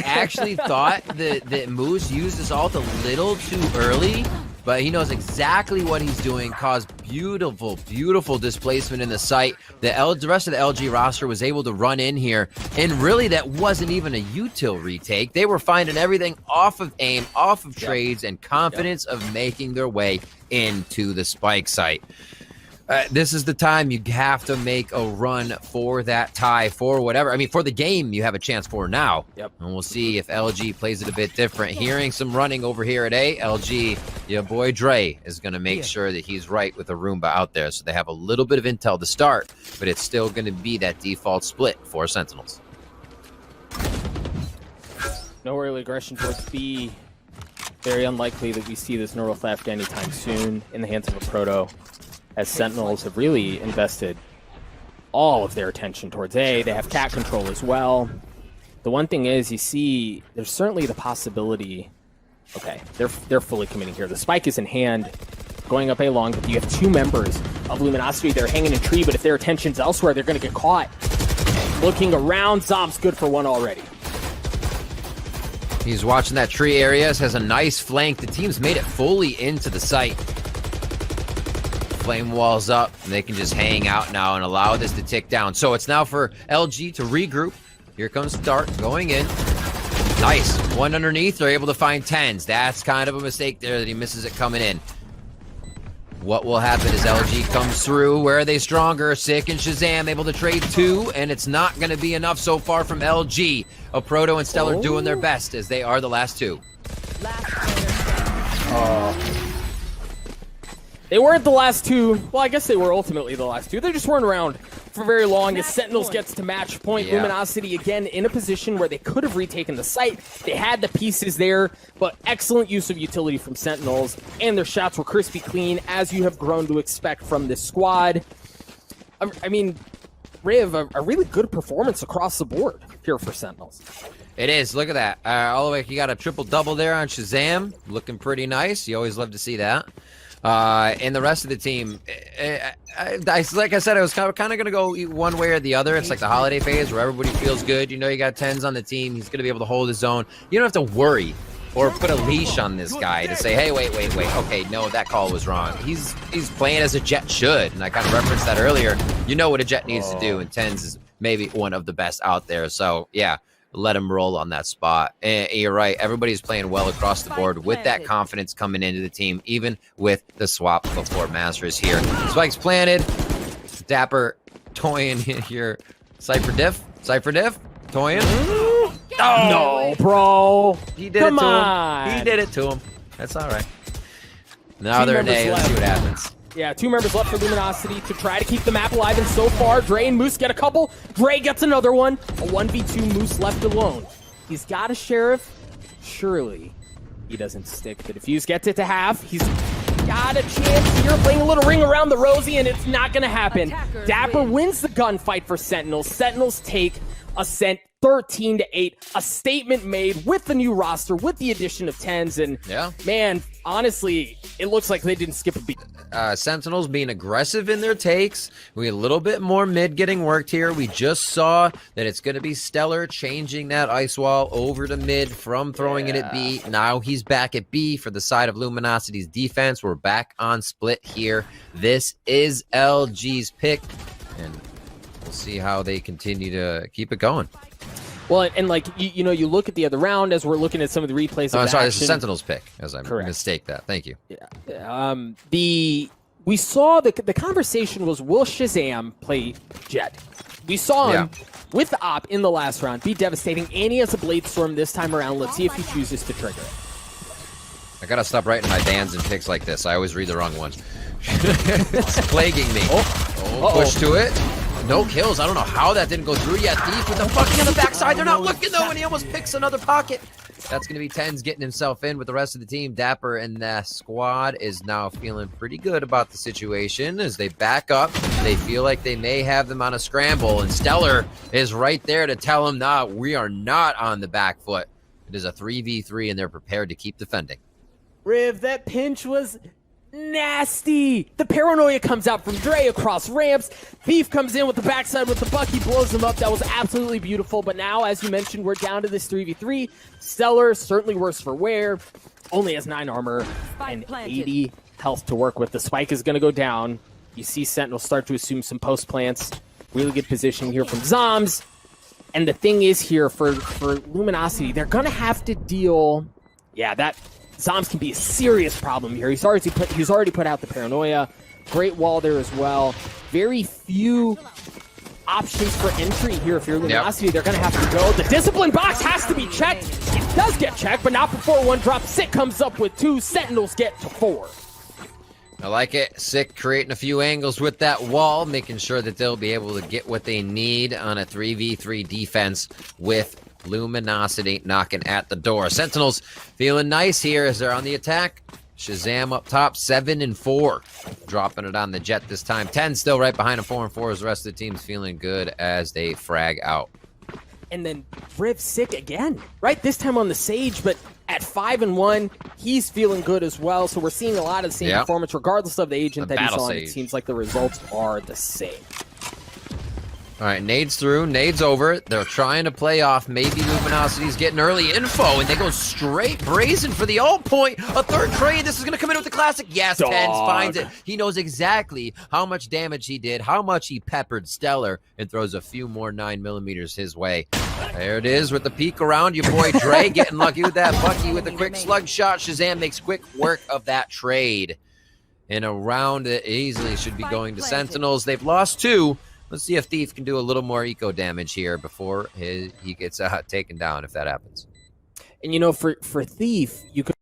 actually thought that Moose used his ult a little too early, but he knows exactly what he's doing. Caused beautiful, beautiful displacement in the site. The rest of the LG roster was able to run in here, and really that wasn't even a util retake. They were finding everything off of aim, off of trades, and confidence of making their way into the spike site. This is the time you have to make a run for that tie, for whatever. I mean, for the game you have a chance for now. Yep. And we'll see if LG plays it a bit different. Hearing some running over here at A, LG, your boy Dre is going to make sure that he's right with a Roomba out there. So they have a little bit of intel to start, but it's still going to be that default split for Sentinels. No early aggression towards B. Very unlikely that we see this neural theft anytime soon in the hands of a Proto, as Sentinels have really invested all of their attention towards A. They have cat control as well. The one thing is, you see, there's certainly the possibility. Okay, they're fully committing here. The spike is in hand, going up A long, but you have two members of Luminosity. They're hanging in tree, but if their attention's elsewhere, they're going to get caught. Looking around, Zomb's good for one already. He's watching that tree area, has a nice flank. The team's made it fully into the site. Flame walls up, and they can just hang out now and allow this to tick down. So it's now for LG to regroup. Here comes Dart going in. Nice. One underneath. They're able to find TenZ. That's kind of a mistake there that he misses it coming in. What will happen is LG comes through. Where are they stronger? Sick and Shazam able to trade two, and it's not going to be enough so far from LG. A Proto and Stellar doing their best as they are the last two. They weren't the last two. Well, I guess they were ultimately the last two. They just weren't around for very long as Sentinels gets to match point. Yeah. Luminosity again in a position where they could have retaken the site. They had the pieces there, but excellent use of utility from Sentinels, and their shots were crispy clean, as you have grown to expect from this squad. I mean, Riv, a really good performance across the board here for Sentinels. It is. Look at that. All the way, he got a triple-double there on Shazam. Looking pretty nice. You always love to see that. And the rest of the team, like I said, I was kind of going to go one way or the other. It's like the holiday phase where everybody feels good. You know, you got TenZ on the team. He's going to be able to hold his own. You don't have to worry or put a leash on this guy to say, hey, wait. Okay, no, that call was wrong. He's playing as a Jet should. And I kind of referenced that earlier. You know what a Jet needs to do. And TenZ is maybe one of the best out there. So, yeah. Let him roll on that spot. And you're right. Everybody's playing well across the board with that confidence coming into the team, even with the swap before Master is here. Spike's planted. Dapper toying here. Cypher diff. Toying. Oh, no, bro. He did Come it to on. him. He did it to him. That's all right. Now Team they're in members A. Let's see left. what happens. Yeah, two members left for Luminosity to try to keep the map alive, and so far, Dre and Moose get a couple. Dre gets another one. A 1v2, Moose left alone. He's got a Sheriff. Surely he doesn't stick. The defuse gets it to half. He's got a chance here, playing a little ring around the Rosie, and it's not going to happen. Dapper wins the gunfight for Sentinels. Sentinels take Ascent 13-8. A statement made with the new roster, with the addition of TenZ, and man, honestly, it looks like they didn't skip a beat. Sentinels being aggressive in their takes. We had a little bit more mid getting worked here. We just saw that it's going to be Stellar changing that ice wall over to mid from throwing it at B. Now he's back at B for the side of Luminosity's defense. We're back on split here. This is LG's pick, and we'll see how they continue to keep it going. Well, and like, you know, you look at the other round as we're looking at some of the replays of sorry, action. this is Sentinel's pick, as I Correct. mistake that. Thank you. Yeah. We saw the conversation was, will Shazam play Jet? We saw him with Op in the last round be devastating, and he has a Blade Storm this time around. Let's see if he chooses to trigger it. I gotta stop writing my bans and picks like this. I always read the wrong one. It's plaguing me. Push to it. No kills. I don't know how that didn't go through yet. Thief with the fucking on the backside. They're not looking though, and he almost picks another pocket. That's going to be TenZ getting himself in with the rest of the team. Dapper and the squad is now feeling pretty good about the situation as they back up. They feel like they may have them on a scramble, and Stellar is right there to tell them, nah, we are not on the back foot. It is a 3v3, and they're prepared to keep defending. Riv, that pinch was nasty. The paranoia comes out from Dre across ramps. Thief comes in with the backside with the buck. He blows him up. That was absolutely beautiful. But now, as you mentioned, we're down to this 3v3. Stellar, certainly worse for wear. Only has 9 armor and 80 health to work with. The spike is going to go down. You see Sentinels start to assume some post plants. Really good position here from Zombs. And the thing is here for Luminosity, they're going to have to deal... Yeah, that... Zombs can be a serious problem here. He's already put out the paranoia. Great wall there as well. Very few options for entry here if you're Luminosity. They're going to have to go. The discipline box has to be checked. It does get checked, but not before one drop. Sick comes up with 2. Sentinels get to 4. I like it. Sick creating a few angles with that wall, making sure that they'll be able to get what they need on a 3v3 defense with Luminosity knocking at the door. Sentinels feeling nice here as they're on the attack. Shazam up top, 7-4. Dropping it on the Jet this time. TenZ still right behind him, 4-4 as the rest of the team's feeling good as they frag out. And then Riv Sick again, right? This time on the Sage, but at 5-1, he's feeling good as well. So we're seeing a lot of the same performance regardless of the agent that he's on. Sage. It seems like the results are the same. All right, nades through, nades over. They're trying to play off. Maybe Luminosity's getting early info, and they go straight brazen for the ult point. A third trade. This is going to come in with the classic. Yes, TenZ finds it. He knows exactly how much damage he did, how much he peppered Stellar, and throws a few more 9mm his way. There it is with the peek around. Your boy Dre getting lucky with that. Bucky with a quick slug shot. Shazam makes quick work of that trade. And a round that easily should be going to Sentinels. They've lost 2. Let's see if Thief can do a little more eco damage here before he gets taken down, if that happens. And you know, for Thief, you could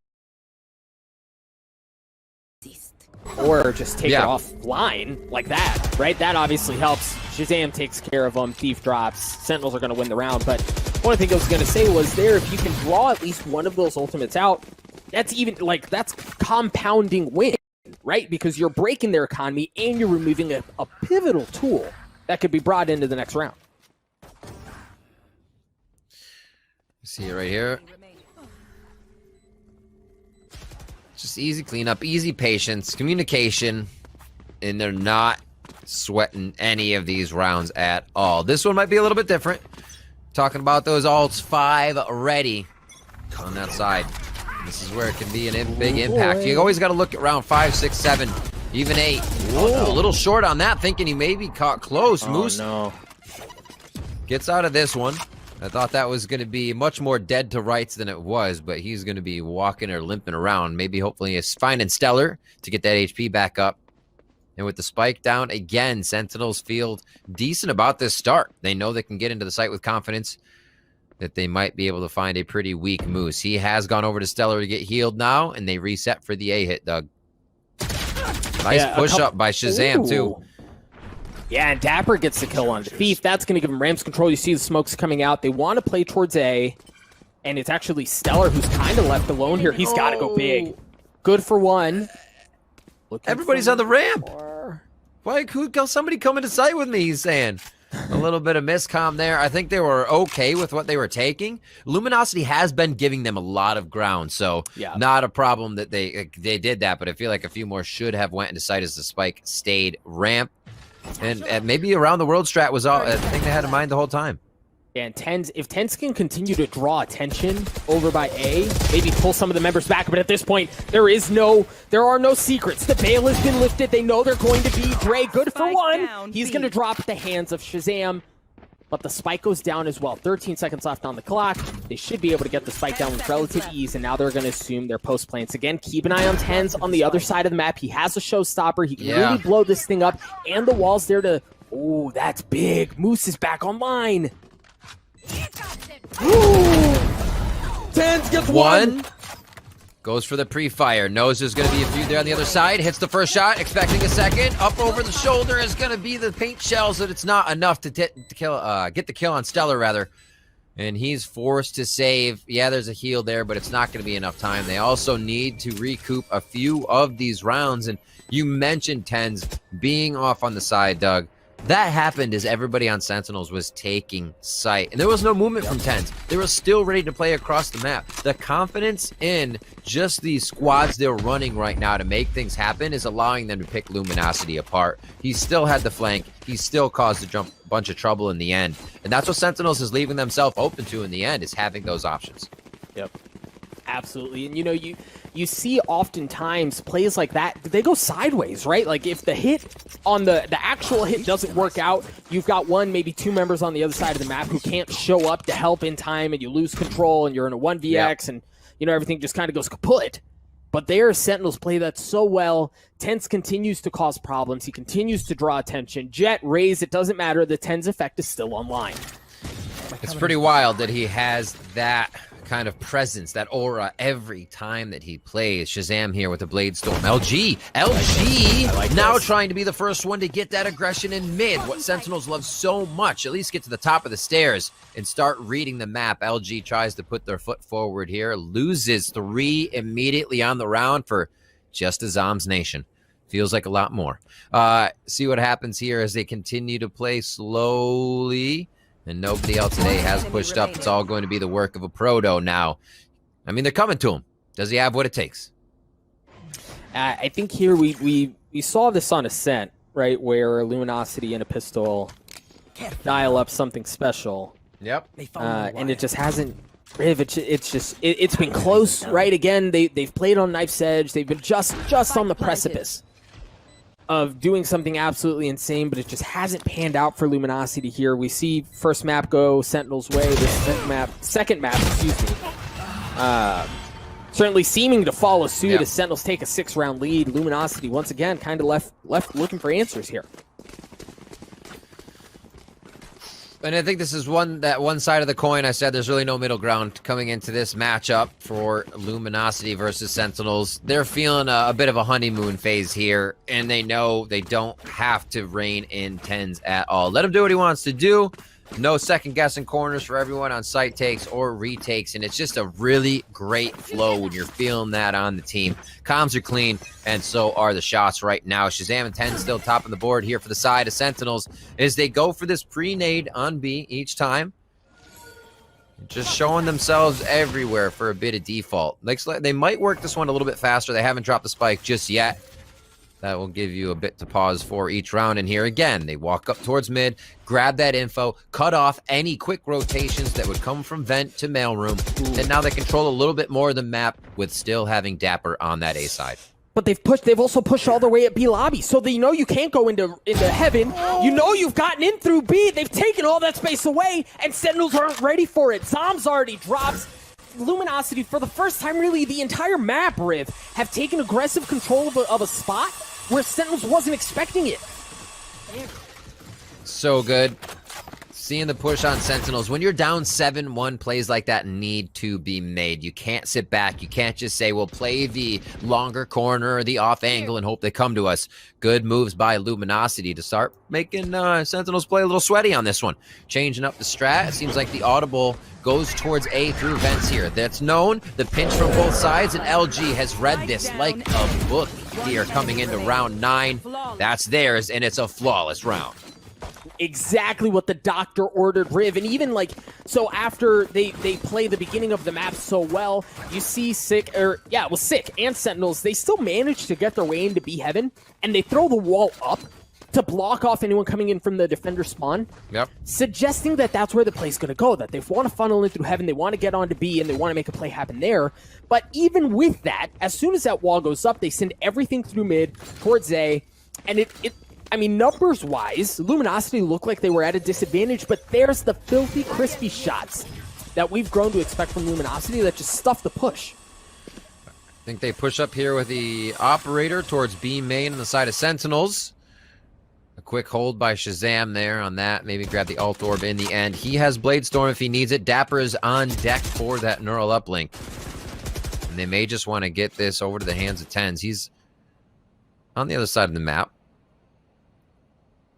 or just take it offline like that, right? That obviously helps. Shazam takes care of him. Thief drops. Sentinels are going to win the round. But one thing I was going to say was there, if you can draw at least one of those ultimates out, that's even like that's compounding win, right? Because you're breaking their economy and you're removing a pivotal tool that could be brought into the next round. See it right here. Just easy cleanup, easy patience, communication, and they're not sweating any of these rounds at all. This one might be a little bit different. Talking about those ults, 5 ready on that side. This is where it can be a big impact. You always got to look at round 5, 6, 7. Even 8. Oh, a little short on that, thinking he maybe caught close. Moose gets out of this one. I thought that was going to be much more dead to rights than it was, but he's going to be walking or limping around. Maybe hopefully is finding Stellar to get that HP back up. And with the spike down, again, Sentinels feel decent about this start. They know they can get into the site with confidence that they might be able to find a pretty weak Moose. He has gone over to Stellar to get healed now, and they reset for the A-hit, Doug. Nice push-up by Shazam, too. Yeah, and Dapper gets the kill on the Thief. That's going to give him ramps control. You see the smokes coming out. They want to play towards A, and it's actually Stellar who's kind of left alone here. He's got to go big. Good for 1. Everybody's on the ramp. Why? Somebody come into sight with me, he's saying. A little bit of miscomm there. I think they were okay with what they were taking. Luminosity has been giving them a lot of ground, so not a problem that they did that, but I feel like a few more should have went into sight as the spike stayed ramp. And maybe around the world strat was all a thing they had in mind the whole time. Yeah, and TenZ, if TenZ can continue to draw attention over by A, maybe pull some of the members back, but at this point, there are no secrets. The veil has been lifted. They know they're going to be Dre. Good for 1. He's going to drop at the hands of Shazam, but the spike goes down as well. 13 seconds left on the clock. They should be able to get the spike down with relative ease, and now they're going to assume their post plants. Again, keep an eye on TenZ on the other side of the map. He has a showstopper. He can really blow this thing up, and the wall's there to... Oh, that's big. Moose is back online. TenZ gets 1. Goes for the pre-fire. Knows there's going to be a few there on the other side. Hits the first shot, expecting a second. Up over the shoulder is going to be the paint shells, but it's not enough to get the kill on Stellar, rather. And he's forced to save. Yeah, there's a heal there, but it's not going to be enough time. They also need to recoup a few of these rounds. And you mentioned TenZ being off on the side, Doug. That happened as everybody on Sentinels was taking sight. And there was no movement from TenZ. They were still ready to play across the map. The confidence in just these squads they're running right now to make things happen is allowing them to pick Luminosity apart. He still had the flank. He still caused a bunch of trouble in the end. And that's what Sentinels is leaving themselves open to in the end, is having those options. Yep. Absolutely. And, you know, you see oftentimes plays like that, they go sideways, right? Like if the hit on the actual hit doesn't work out, you've got one, maybe two members on the other side of the map who can't show up to help in time, and you lose control and you're in a 1vx and, you know, everything just kind of goes kaput. But their Sentinels play that so well. TenZ continues to cause problems. He continues to draw attention. Jett, Raze, it doesn't matter. The TenZ effect is still online. It's pretty wild that he has that kind of presence, that aura, every time that he plays. Shazam here with the Blade Storm. LG now trying to be the first one to get that aggression in mid. What Sentinels love so much. At least get to the top of the stairs and start reading the map. LG tries to put their foot forward here. Loses 3 immediately on the round for just a Zombs Nation. Feels like a lot more. See what happens here as they continue to play slowly. And nobody else today has pushed up. It's all going to be the work of a Proto now. I mean, they're coming to him. Does he have what it takes? I think here we saw this on Ascent, right, where Luminosity and a pistol dial up something special. Yep. And it just hasn't. It's been close, right? Again, they've played on Knife's Edge. They've been just on the precipice of doing something absolutely insane, but it just hasn't panned out for Luminosity here. We see first map go Sentinel's way. This second map, certainly seeming to follow suit as Sentinels take a 6-round lead. Luminosity once again kind of left looking for answers here. And I think this is that one side of the coin. I said there's really no middle ground coming into this matchup for Luminosity versus Sentinels. They're feeling a bit of a honeymoon phase here, and they know they don't have to rein in TenZ at all. Let him do what he wants to do. No second-guessing corners for everyone on site takes or retakes, and it's just a really great flow when you're feeling that on the team. Comms are clean, and so are the shots right now. Shazam and TenZ still top of the board here for the side of Sentinels as they go for this pre-nade on B each time. Just showing themselves everywhere for a bit of default. They might work this one a little bit faster. They haven't dropped the spike just yet. That will give you a bit to pause for each round. And here again, they walk up towards mid, grab that info, cut off any quick rotations that would come from vent to mailroom. And now they control a little bit more of the map with still having Dapper on that A side. But they've also pushed all the way at B lobby, so they know you can't go into heaven. You know you've gotten in through B. They've taken all that space away, and Sentinels aren't ready for it. Zombs already drops. Luminosity, for the first time really the entire map, Riv, have taken aggressive control of a spot where Sentinels wasn't expecting it. So good. Seeing the push on Sentinels. When you're down 7-1, plays like that need to be made. You can't sit back. You can't just say, we'll play the longer corner or the off angle and hope they come to us. Good moves by Luminosity to start making Sentinels play a little sweaty on this one. Changing up the strat. It seems like the audible goes towards A through vents here. That's known. The pinch from both sides, and LG has read this like a book here coming into round 9. That's theirs, and it's a flawless round. Exactly what the doctor ordered, Riv. And even so after they play the beginning of the map so well, you see Sick and Sentinels, they still manage to get their way into B heaven, and they throw the wall up to block off anyone coming in from the defender spawn. Yep. Suggesting that that's where the play's going to go, that they want to funnel in through heaven, they want to get onto B, and they want to make a play happen there. But even with that, as soon as that wall goes up, they send everything through mid towards A, and I mean, numbers-wise, Luminosity look like they were at a disadvantage, but there's the filthy, crispy shots that we've grown to expect from Luminosity that just stuff the push. I think they push up here with the operator towards B main on the side of Sentinels. A quick hold by Shazam there on that. Maybe grab the alt orb in the end. He has Blade Storm if he needs it. Dapper is on deck for that neural uplink. And they may just want to get this over to the hands of TenZ. He's on the other side of the map.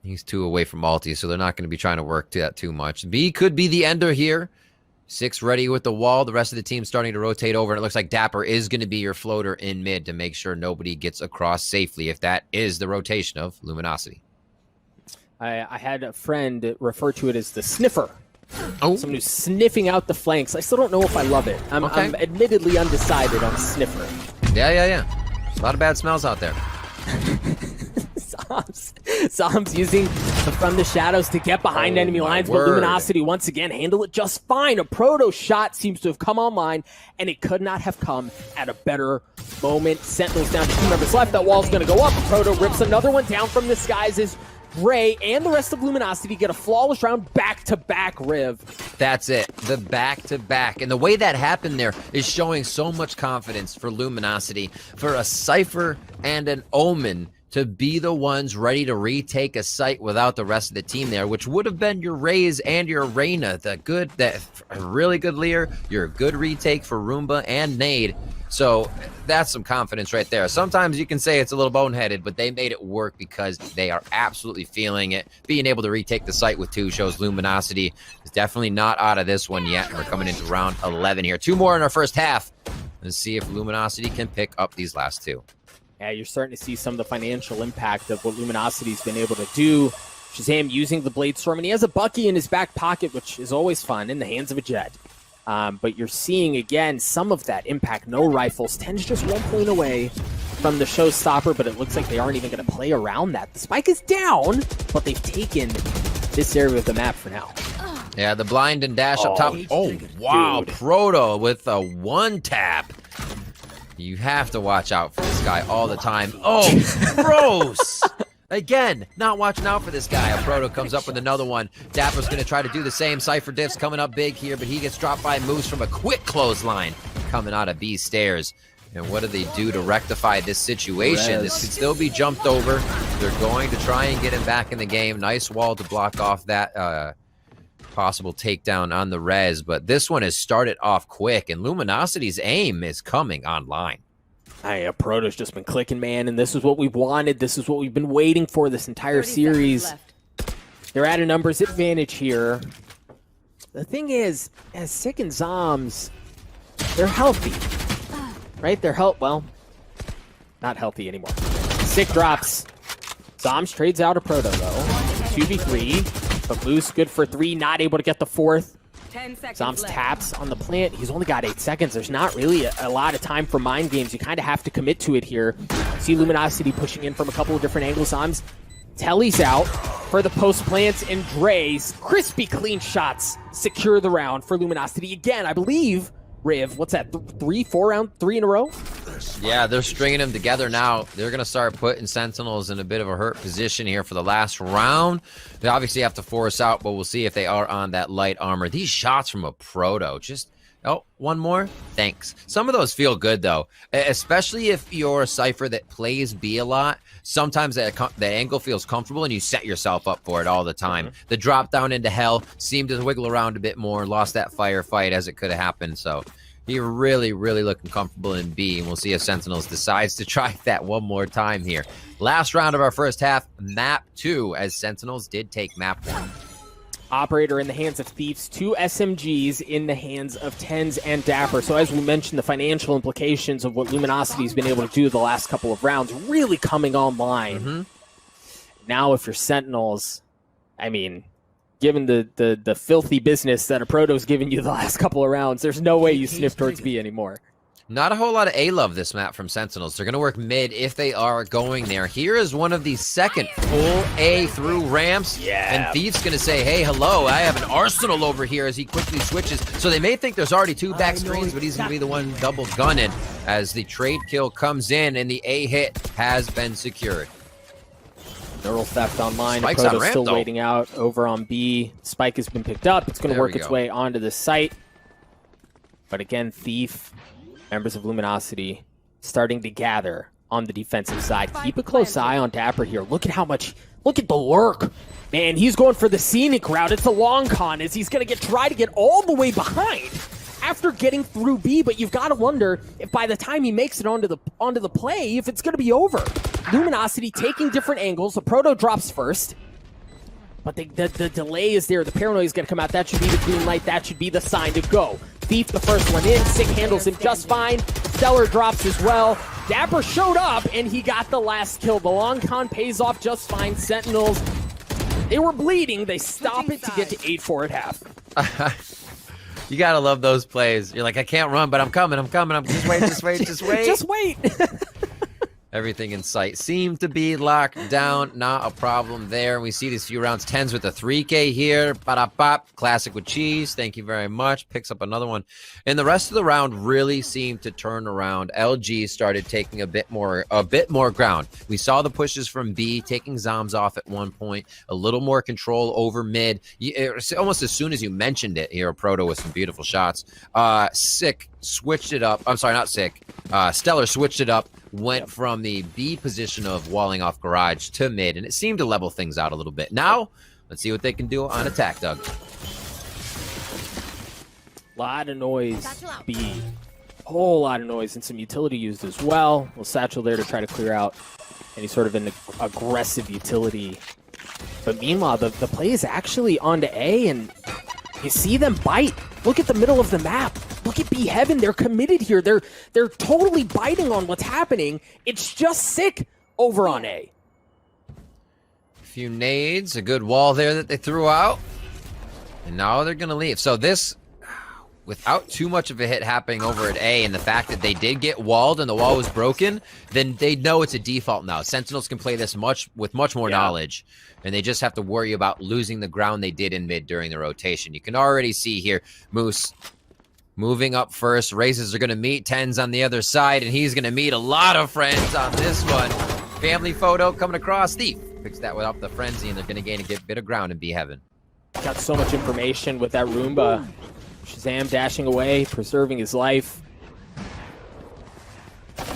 He's 2 away from ulti, so they're not going to be trying to work that too much. B could be the ender here. 6 ready with the wall. The rest of the team starting to rotate over. And it looks like Dapper is going to be your floater in mid to make sure nobody gets across safely, if that is the rotation of Luminosity. I had a friend refer to it as the sniffer. Oh. Someone who's sniffing out the flanks. I still don't know if I love it. I'm admittedly undecided on sniffer. Yeah. A lot of bad smells out there. Zom's using from the shadows to get behind enemy lines, but Luminosity once again handle it just fine. A Proto shot seems to have come online, and it could not have come at a better moment. Sentinels down to 2 members left. That wall's going to go up. Proto rips another one down from the skies as Ray and the rest of Luminosity get a flawless round back-to-back, Riv. That's it, the back-to-back. And the way that happened there is showing so much confidence for Luminosity, for a Cypher and an Omen to be the ones ready to retake a site without the rest of the team there, which would have been your Raze and your Reyna. A really good Lear, your good retake for Roomba and Nade. So that's some confidence right there. Sometimes you can say it's a little boneheaded, but they made it work because they are absolutely feeling it. Being able to retake the site with 2 shows Luminosity is definitely not out of this one yet. We're coming into round 11 here. 2 more in our first half. Let's see if Luminosity can pick up these last 2. Yeah, you're starting to see some of the financial impact of what Luminosity's been able to do. Shazam using the Blade Storm, and he has a Bucky in his back pocket, which is always fun, in the hands of a Jet. But you're seeing, again, some of that impact. No rifles. TenZ just 1 point away from the showstopper, but it looks like they aren't even going to play around that. The spike is down, but they've taken this area of the map for now. Yeah, the blind and dash up top. Oh, wow. Dude. Proto with a 1-tap. You have to watch out for this guy all the time. Oh, gross. Again, not watching out for this guy. A Proto comes up with another one. Dapper's going to try to do the same. Cypher Diff's coming up big here, but he gets dropped by moves from a quick clothesline coming out of B stairs. And what do they do to rectify this situation? This could still be jumped over. They're going to try and get him back in the game. Nice wall to block off that possible takedown on the res, but this one has started off quick, and Luminosity's aim is coming online. Proto's just been clicking, man, and this is what we've wanted. This is what we've been waiting for this entire series. They're at a numbers advantage here. The thing is, as Sick and Zoms, they're healthy, right? They're well, not healthy anymore. Sick drops. Zoms trades out a Proto, though. 2v3. But Moose good for 3, not able to get the 4th. 10 seconds Zoms left. taps on the plant. He's only got 8 seconds. There's not really a lot of time for mind games. You kind of have to commit to it here. See Luminosity pushing in from a couple of different angles. Zoms, Telly's out for the post plants, and Dre's crispy clean shots secure the round for Luminosity. Again, I believe, Riv, what's that, 3 in a row? Yeah, they're stringing them together now. They're going to start putting Sentinels in a bit of a hurt position here for the last round. They obviously have to force out, but we'll see if they are on that light armor. These shots from a Proto, just... Oh, one more? Thanks. Some of those feel good, though, especially if you're a Cypher that plays B a lot. Sometimes that angle feels comfortable, and you set yourself up for it all the time. The drop down into hell seemed to wiggle around a bit more, lost that firefight as it could have happened, so... You're really, really looking comfortable in B, and we'll see if Sentinels decides to try that one more time here. Last round of our first half, map 2, as Sentinels did take map 1. Operator in the hands of Thieves, 2 SMGs in the hands of TenZ and Dapper. So as we mentioned, the financial implications of what Luminosity's been able to do the last couple of rounds really coming online. Now if you're Sentinels, I mean... Given the filthy business that a Proto's given you the last couple of rounds, there's no way you sniff towards B anymore. Not a whole lot of A-love this map from Sentinels. They're going to work mid if they are going there. Here is one of the second full A through ramps. Yeah. And Thief's going to say, hey, hello, I have an arsenal over here as he quickly switches. So they may think there's already 2 back screens, but he's going to be the one double gunning as the trade kill comes in and the A hit has been secured. Neural theft online. Spike's Proto's on ramp, still though. waiting out over on B. Spike has been picked up. It's going to There work we its go. way onto the site. But again, Thief, members of Luminosity, starting to gather on the defensive side. Keep a close eye on Dapper here. Look at the lurk. Man, he's going for the scenic route. It's a long con as he's going to try to get all the way behind after getting through B, but you've got to wonder if by the time he makes it onto the play, if it's going to be over. Luminosity taking different angles. The Proto drops first. But the delay is there. The paranoia is going to come out. That should be the green light. That should be the sign to go. Thief, the first one in. Sick handles him just fine. Stellar drops as well. Dapper showed up, and he got the last kill. The long con pays off just fine. Sentinels, they were bleeding. They stop it to get to 8-4 at half. You gotta love those plays. You're like, I can't run, but I'm coming. I'm just wait. Just wait. Everything in sight seemed to be locked down. Not a problem there. We see these few rounds. TenZ with a 3K here. Ba-da-bop. Classic with cheese. Thank you very much. Picks up another one. And the rest of the round really seemed to turn around. LG started taking a bit more ground. We saw the pushes from B, taking Zombs off at one point. A little more control over mid. Almost as soon as you mentioned it here, Proto with some beautiful shots. Sick switched it up. I'm sorry, not Sick. Stellar switched it up. Went from the B position of walling off garage to mid, and it seemed to level things out a little bit. Now, let's see what they can do on attack, Doug. Lot of noise, B. Whole lot of noise, and some utility used as well. Well, Satchel there to try to clear out any sort of an aggressive utility. But meanwhile, the play is actually on to A, and you see them bite. Look at the middle of the map. Look at B Heaven. They're committed here. They're totally biting on what's happening. It's just Sick over on A. A few nades, a good wall there that they threw out. And now they're going to leave. So this, without too much of a hit happening over at A, and the fact that they did get walled and the wall was broken, then they know it's a default now. Sentinels can play this with much more knowledge, and they just have to worry about losing the ground they did in mid during the rotation. You can already see here, Moose moving up first. Races are going to meet. TenZ on the other side, and he's going to meet a lot of friends on this one. Family photo coming across. Thief picks that one up the frenzy, and they're going to gain a bit of ground and be Heaven. Got so much information with that Roomba. Shazam dashing away, preserving his life.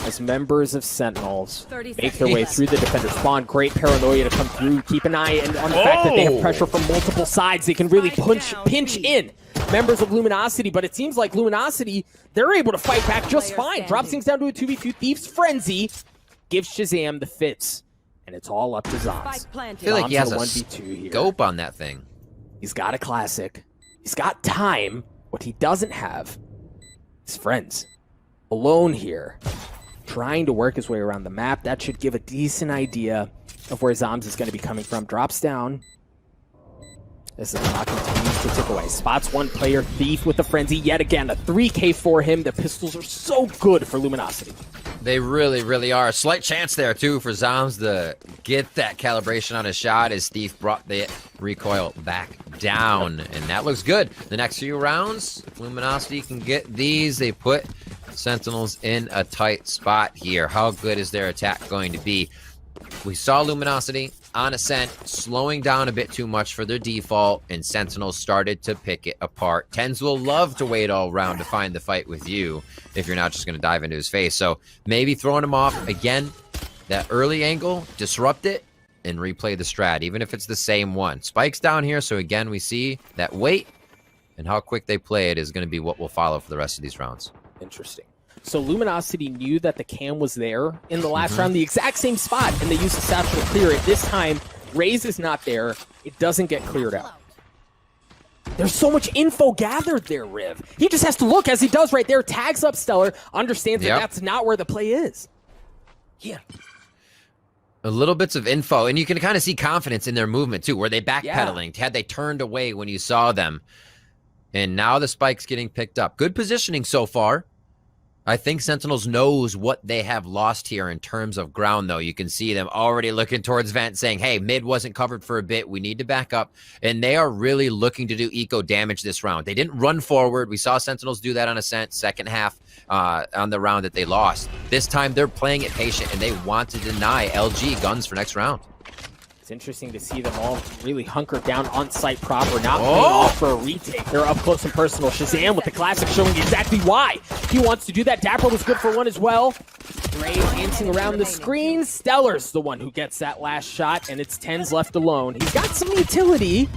As members of Sentinels make their way through the defender spawn, great paranoia to come through. Keep an eye on the fact that they have pressure from multiple sides. They can really pinch in members of Luminosity, but it seems like Luminosity, they're able to fight back just fine. Drops things down to a 2v2. Thief's Frenzy gives Shazam the fits, and it's all up to Zombs. I feel like he has a 1v2 here. scope on that thing. He's got a classic. He's got time. What he doesn't have is friends. Alone here, trying to work his way around the map. That should give a decent idea of where Zombs is going to be coming from. Drops down. This is not continues to tick away. Spots one player, Thief with the frenzy yet again. A 3K for him. The pistols are so good for Luminosity. They really, really are. A slight chance there, too, for Zombs to get that calibration on his shot as Thief brought the recoil back down. And that looks good. The next few rounds, if Luminosity can get these, they put Sentinels in a tight spot here. How good is their attack going to be? We saw Luminosity on Ascent slowing down a bit too much for their default, and Sentinels started to pick it apart. TenZ will love to wait all round to find the fight with you if you're not just going to dive into his face. So maybe throwing him off again, that early angle, disrupt it, and replay the strat, even if it's the same one. Spike's down here, so again, we see that wait and how quick they play it is going to be what will follow for the rest of these rounds. Interesting. So Luminosity knew that the cam was there in the last round, the exact same spot, and they used the satchel to clear it. This time, Raze is not there. It doesn't get cleared out. There's so much info gathered there, Riv. He just has to look, as he does right there, tags up Stellar, understands that that's not where the play is. Yeah. A little bits of info, and you can kind of see confidence in their movement, too. Were they backpedaling? Had they turned away when you saw them? And now the spike's getting picked up. Good positioning so far. I think Sentinels knows what they have lost here in terms of ground, though. You can see them already looking towards Vent, saying, hey, mid wasn't covered for a bit. We need to back up. And they are really looking to do eco damage this round. They didn't run forward. We saw Sentinels do that on Ascent, second half on the round that they lost. This time, they're playing it patient, and they want to deny LG guns for next round. It's interesting to see them all really hunkered down on site proper, not playing off for a retake. They're up close and personal. Shazam with the classic showing exactly why he wants to do that. Dapper was good for one as well. Ray dancing around the screen. Stellar's the one who gets that last shot, and it's TenZ left alone. He's got some utility,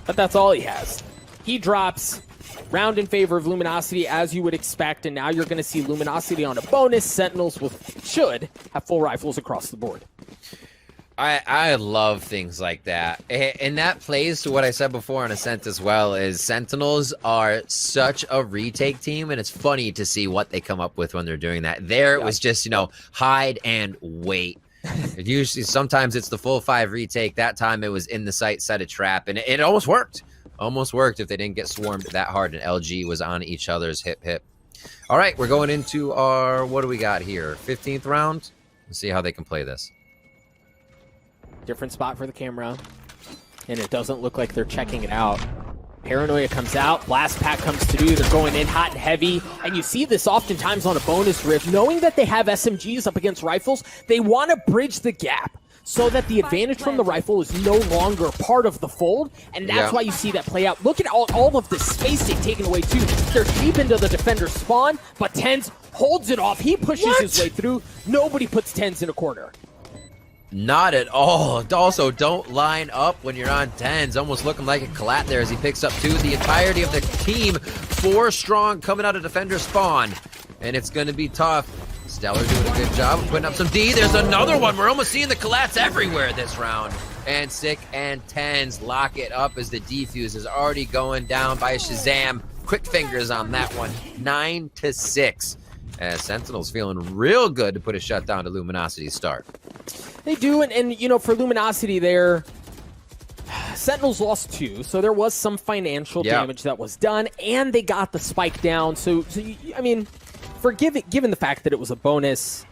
but that's all he has. He drops. Round in favor of Luminosity, as you would expect, and now you're going to see Luminosity on a bonus. Sentinels should have full rifles across the board. I love things like that. And that plays to what I said before on Ascent as well, is Sentinels are such a retake team, and it's funny to see what they come up with when they're doing that. There it was just, hide and wait. Usually, sometimes it's the full 5 retake. That time it was in the sight, set a trap, and it almost worked. Almost worked if they didn't get swarmed that hard, and LG was on each other's hip. All right, we're going into our, what do we got here? 15th round? Let's see how they can play this. Different spot for the camera, and it doesn't look like they're checking it out. Paranoia comes out, Blast Pack comes through, they're going in hot and heavy, and you see this oftentimes on a bonus rift. Knowing that they have SMGs up against rifles, they want to bridge the gap so that the advantage from the rifle is no longer part of the fold, and that's why you see that play out. Look at all of the space they've taken away too. They're deep into the defender's spawn, but TenZ holds it off. He pushes his way through. Nobody puts TenZ in a corner. Not at all. Also, don't line up when you're on TenZ. Almost looking like a collat there as he picks up 2. The entirety of the team, 4 strong coming out of defender spawn. And it's going to be tough. Stellar doing a good job of putting up some D. There's another one. We're almost seeing the collats everywhere this round. And Sick and TenZ lock it up as the defuse is already going down by Shazam. Quick fingers on that one. 9-6. As Sentinels feeling real good to put a shutdown to Luminosity's start. They do, and for Luminosity there, Sentinels lost 2, so there was some financial damage that was done, and they got the spike down. So I mean, given the fact that it was a bonus,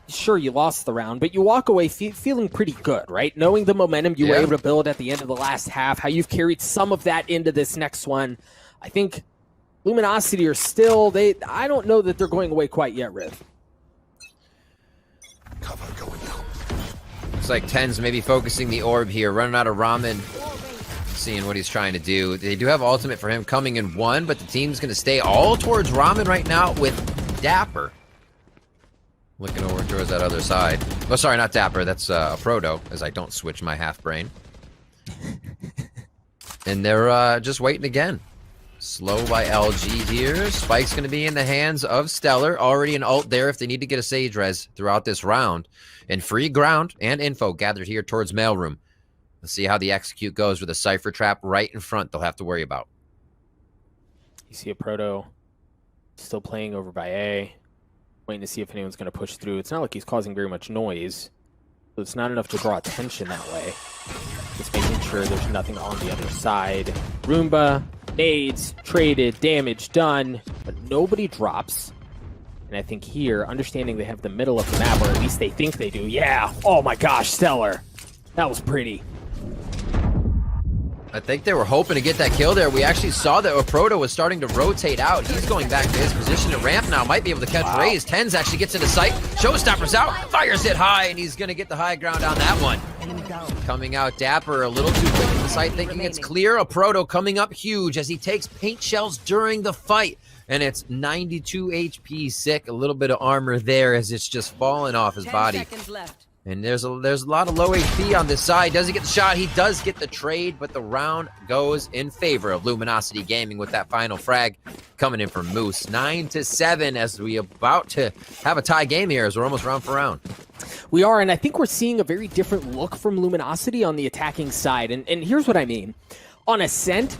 sure, you lost the round, but you walk away feeling pretty good, right? Knowing the momentum you were able to build at the end of the last half, how you've carried some of that into this next one. I think Luminosity are still, I don't know that they're going away quite yet, Riv. Cover going out. Looks like TenZ maybe focusing the orb here, running out of Ramen, seeing what he's trying to do. They do have ultimate for him coming in 1, but the team's going to stay all towards Ramen right now with Dapper. Looking over towards that other side. Oh, sorry, not Dapper. That's a Proto, as I don't switch my half brain. And they're just waiting again. Slow by LG here. Spike's going to be in the hands of Stellar. Already an ult there if they need to get a Sage Res throughout this round. And free ground and info gathered here towards Mailroom. Let's see how the execute goes with a Cypher Trap right in front they'll have to worry about. You see a Proto still playing over by A. Waiting to see if anyone's going to push through. It's not like he's causing very much noise. So it's not enough to draw attention that way. Just making sure there's nothing on the other side. Roomba, nades, traded, damage done, but nobody drops. And I think here, understanding they have the middle of the map, or at least they think they do. Yeah! Oh my gosh, Stellar! That was pretty. I think they were hoping to get that kill there. We actually saw that Proto was starting to rotate out. He's going back to his position at ramp now. Might be able to catch Raze. TenZ actually gets into sight. Showstopper's out. Fires it high, and he's going to get the high ground on that one. Coming out Dapper a little too quick to the site, thinking it's clear. A Proto coming up huge as he takes paint shells during the fight. And it's 92 HP Sick. A little bit of armor there as it's just falling off his body. 10 seconds left. And there's a lot of low HP on this side. Does he get the shot? He does get the trade, but the round goes in favor of Luminosity Gaming with that final frag coming in from Moose. 9-7 as we about to have a tie game here as we're almost round for round. We are, and I think we're seeing a very different look from Luminosity on the attacking side. And here's what I mean. On Ascent,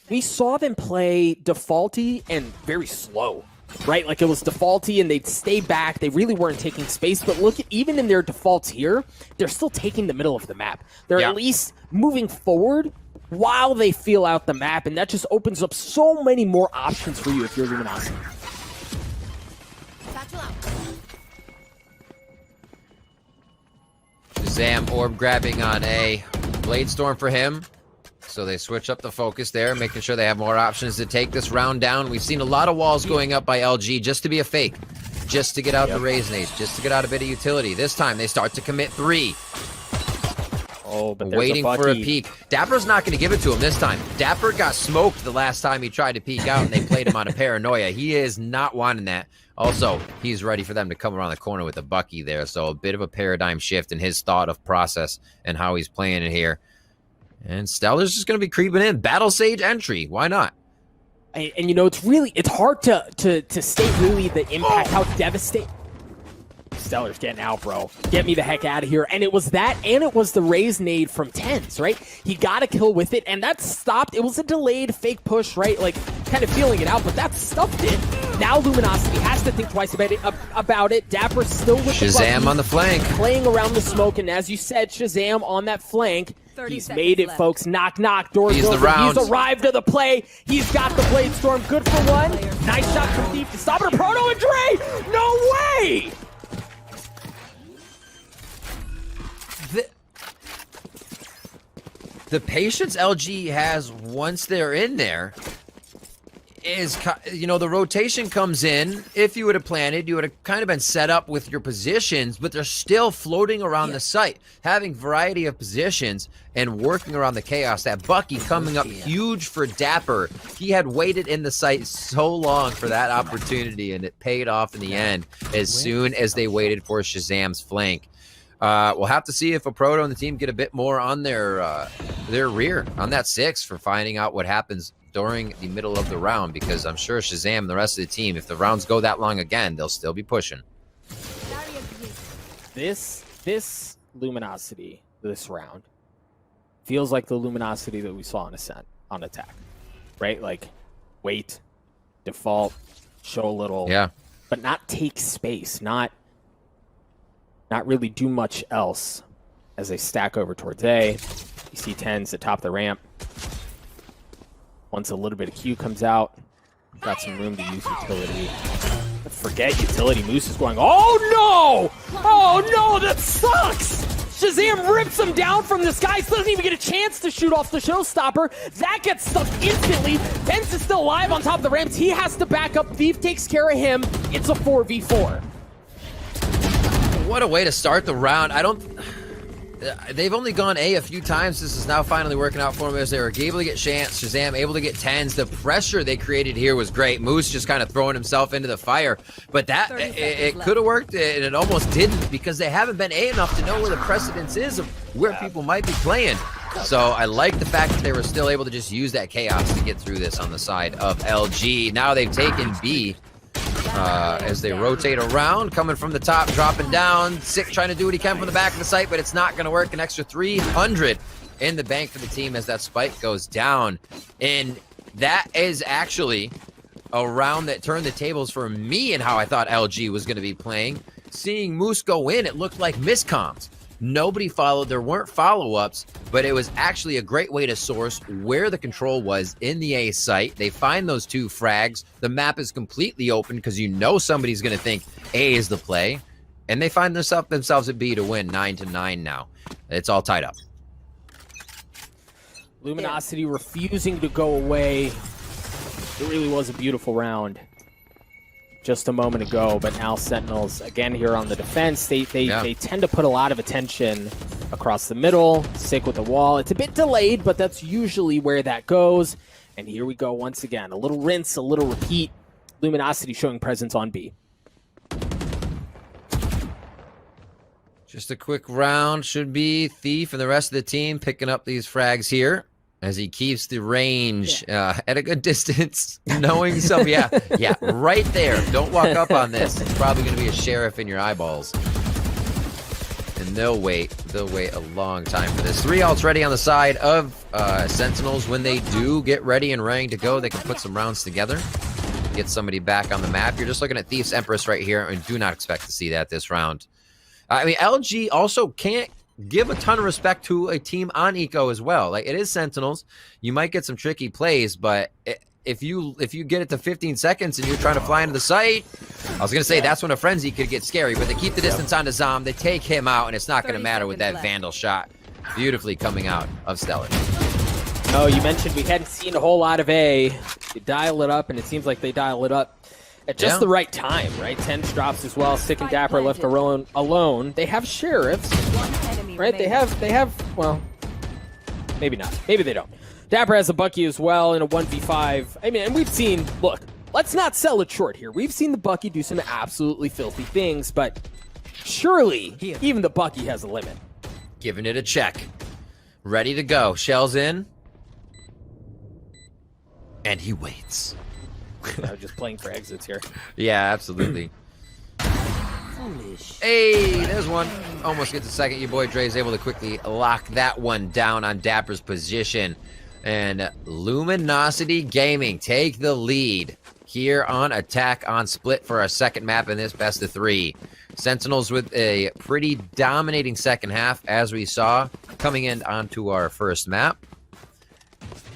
we saw them play defaulty and very slow. Right, like it was defaulty and they'd stay back. They really weren't taking space. But look, even in their defaults here, they're still taking the middle of the map. They're at least moving forward while they feel out the map. And that just opens up so many more options for you if you're Luminosity. Shazam orb grabbing on A. Blade Storm for him. So they switch up the focus there, making sure they have more options to take this round down. We've seen a lot of walls going up by LG just to be a fake, just to get out the Raze nades, just to get out a bit of utility. This time they start to commit 3. Oh, but waiting for a peek. Dapper's not going to give it to him this time. Dapper got smoked the last time he tried to peek out, and they played him on a paranoia. He is not wanting that. Also, he's ready for them to come around the corner with a Bucky there, so a bit of a paradigm shift in his thought of process and how he's playing it here. And Stellar's just going to be creeping in. Battle Sage entry. Why not? And it's hard to state really the impact, how devastating. Stellar's getting out, bro. Get me the heck out of here. And it was that, and it was the raise nade from TenZ, right? He got a kill with it, and that stopped. It was a delayed fake push, right? Like, kind of feeling it out, but that stuffed it. Now Luminosity has to think twice about it. Dapper still with the Shazam on the flank. Playing around the smoke, and as you said, Shazam on that flank. 30 He's seconds made it, left. folks. Knock, knock. Doors He's the open. round. He's arrived to the play. He's got the Blade Storm. Good for one. Nice shot from Thief to stop it. Proto and Dre! No way! The patience LG has once they're in there is, you know, the rotation comes in. If you would have planted, you would have kind of been set up with your positions, but they're still floating around the site, having variety of positions and working around the chaos. That Bucky coming up huge for Dapper. He had waited in the site so long for that opportunity, and it paid off in the end as soon as they waited for Shazam's flank. We'll have to see if a Proto and the team get a bit more on their rear on that 6 for finding out what happens during the middle of the round, because I'm sure Shazam and the rest of the team, if the rounds go that long again, they'll still be pushing. This Luminosity, this round, feels like the Luminosity that we saw on Ascent, on Attack, right? Like, wait, default, show a little, but not take space, not really do much else as they stack over towards A. You see TenZ at top of the ramp. Once a little bit of Q comes out, got some room to use utility. Forget utility. Moose is going, oh no! Oh no, that sucks! Shazam rips him down from the sky, doesn't even get a chance to shoot off the showstopper. That gets stuck instantly. TenZ is still alive on top of the ramps. He has to back up. Thief takes care of him. It's a 4v4. What a way to start the round. They've only gone A a few times. This is now finally working out for them as they were able to get Chance, Shazam able to get TenZ. The pressure they created here was great. Moose just kind of throwing himself into the fire. But that, it could have worked, and it almost didn't, because they haven't been A enough to know where the precedence is of where people might be playing. So I like the fact that they were still able to just use that chaos to get through this on the side of LG. Now they've taken B. As they rotate around, coming from the top, dropping down. Sick trying to do what he can from the back of the site, but it's not going to work. An extra 300 in the bank for the team as that spike goes down. And that is actually a round that turned the tables for me and how I thought LG was going to be playing. Seeing Moose go in, it looked like miscoms. Nobody followed. There weren't follow-ups, but it was actually a great way to source where the control was in the A site. They find those 2 frags. The map is completely open because you know somebody's going to think A is the play, and they find themselves at B to win 9-9 now. It's all tied up. Luminosity refusing to go away. It really was a beautiful round just a moment ago, but now Sentinels again here on the defense. They tend to put a lot of attention across the middle, stick with the wall. It's a bit delayed, but that's usually where that goes. And here we go once again. A little rinse, a little repeat. Luminosity showing presence on B. Just a quick round. Should be Thief and the rest of the team picking up these frags here as he keeps the range at a good distance, knowing some, right there. Don't walk up on this. It's probably going to be a sheriff in your eyeballs. And they'll wait a long time for this. 3 ults ready on the side of Sentinels. When they do get ready and raring to go, they can put some rounds together, get somebody back on the map. You're just looking at Thief's Empress right here, and do not expect to see that this round. I mean, LG also can't give a ton of respect to a team on Eco as well. Like, it is Sentinels. You might get some tricky plays, but if you get it to 15 seconds and you're trying to fly into the site, I was going to say that's when a frenzy could get scary, but they keep the distance onto Zom. They take him out, and it's not going to matter with that Vandal shot beautifully coming out of Stellar. Oh, you mentioned we hadn't seen a whole lot of A. You dial it up, and it seems like they dial it up at just the right time, right? TenZ drops as well. Sick and Dapper left alone. They have sheriffs, right? They have, well, maybe not. Maybe they don't. Dapper has a Bucky as well in a 1v5. I mean, and we've seen, look, let's not sell it short here. We've seen the Bucky do some absolutely filthy things, but surely even the Bucky has a limit. Giving it a check. Ready to go. Shells in. And he waits. Just playing for exits here. Yeah, absolutely. foolish. Hey, there's one. Almost gets a second. Your boy Dre is able to quickly lock that one down on Dapper's position. And Luminosity Gaming take the lead here on Attack on Split for our second map in this best of 3. Sentinels with a pretty dominating second half, as we saw, coming in onto our first map.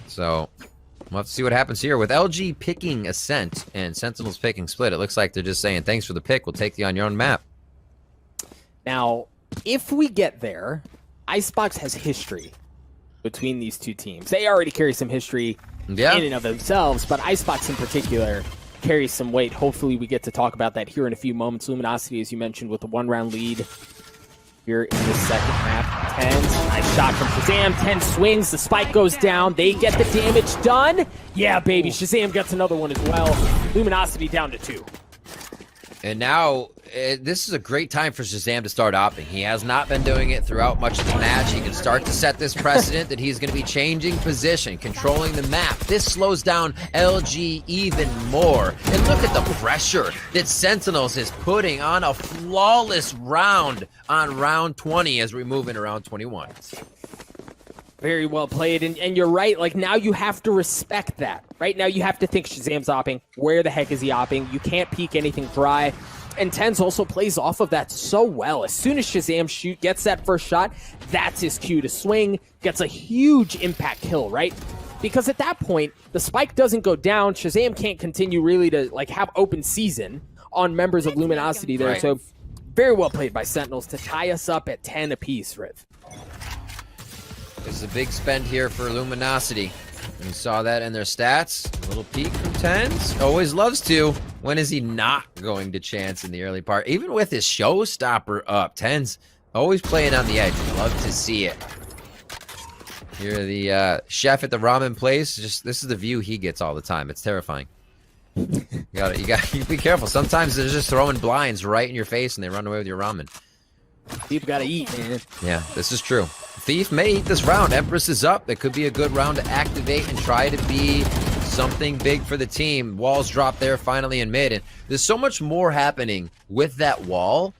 So we'll have to see what happens here. With LG picking Ascent and Sentinels picking Split, it looks like they're just saying, thanks for the pick, we'll take you on your own map. Now, if we get there, Icebox has history between these two teams. They already carry some history in and of themselves, but Icebox in particular carries some weight. Hopefully we get to talk about that here in a few moments. Luminosity, as you mentioned, with a 1-round lead here in the second half. TenZ, nice shot from Shazam. TenZ swings, the spike goes down. They get the damage done. Yeah, baby, Shazam gets another one as well. Luminosity down to 2. And now, this is a great time for Shazam to start opting. He has not been doing it throughout much of the match. He can start to set this precedent that he's going to be changing position, controlling the map. This slows down LG even more. And look at the pressure that Sentinels is putting on a flawless round on round 20 as we move into round 21. Very well played, and you're right, like, now you have to respect that. Right now you have to think Shazam's opping. Where the heck is he opping? You can't peek anything dry. And TenZ also plays off of that so well. As soon as Shazam gets that first shot, that's his cue to swing, gets a huge impact kill, right? Because at that point, the spike doesn't go down, Shazam can't continue really to, like, have open season on members of Luminosity there, so very well played by Sentinels to tie us up at 10 apiece, Riv. This is a big spend here for Luminosity. We saw that in their stats. A little peek from TenZ. Always loves to. When is he not going to chance in the early part? Even with his showstopper up, TenZ always playing on the edge. Love to see it. Here, the chef at the ramen place. This is the view he gets all the time. It's terrifying. You gotta be careful. Sometimes they're just throwing blinds right in your face and they run away with your ramen. People gotta eat, man. Yeah, this is true. Thief may eat this round. Empress is up. It could be a good round to activate and try to be something big for the team. Walls drop there finally in mid. And there's so much more happening with that wall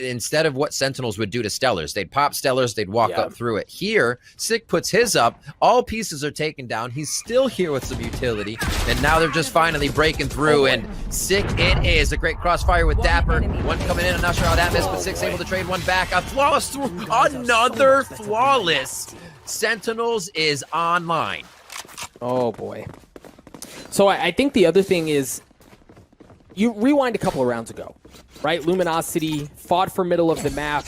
instead of what Sentinels would do to Stellars. They'd pop Stellars. They'd walk up through it. Here, Sick puts his up. All pieces are taken down. He's still here with some utility. And now they're just finally breaking through. And Sick it is. A great crossfire with Dapper. One coming in. I'm not sure how that missed, but Sick's able to trade one back. A flawless through. Another flawless. Sentinels is online. Oh, boy. So I think the other thing is, you rewind a couple of rounds ago, right? Luminosity fought for middle of the map.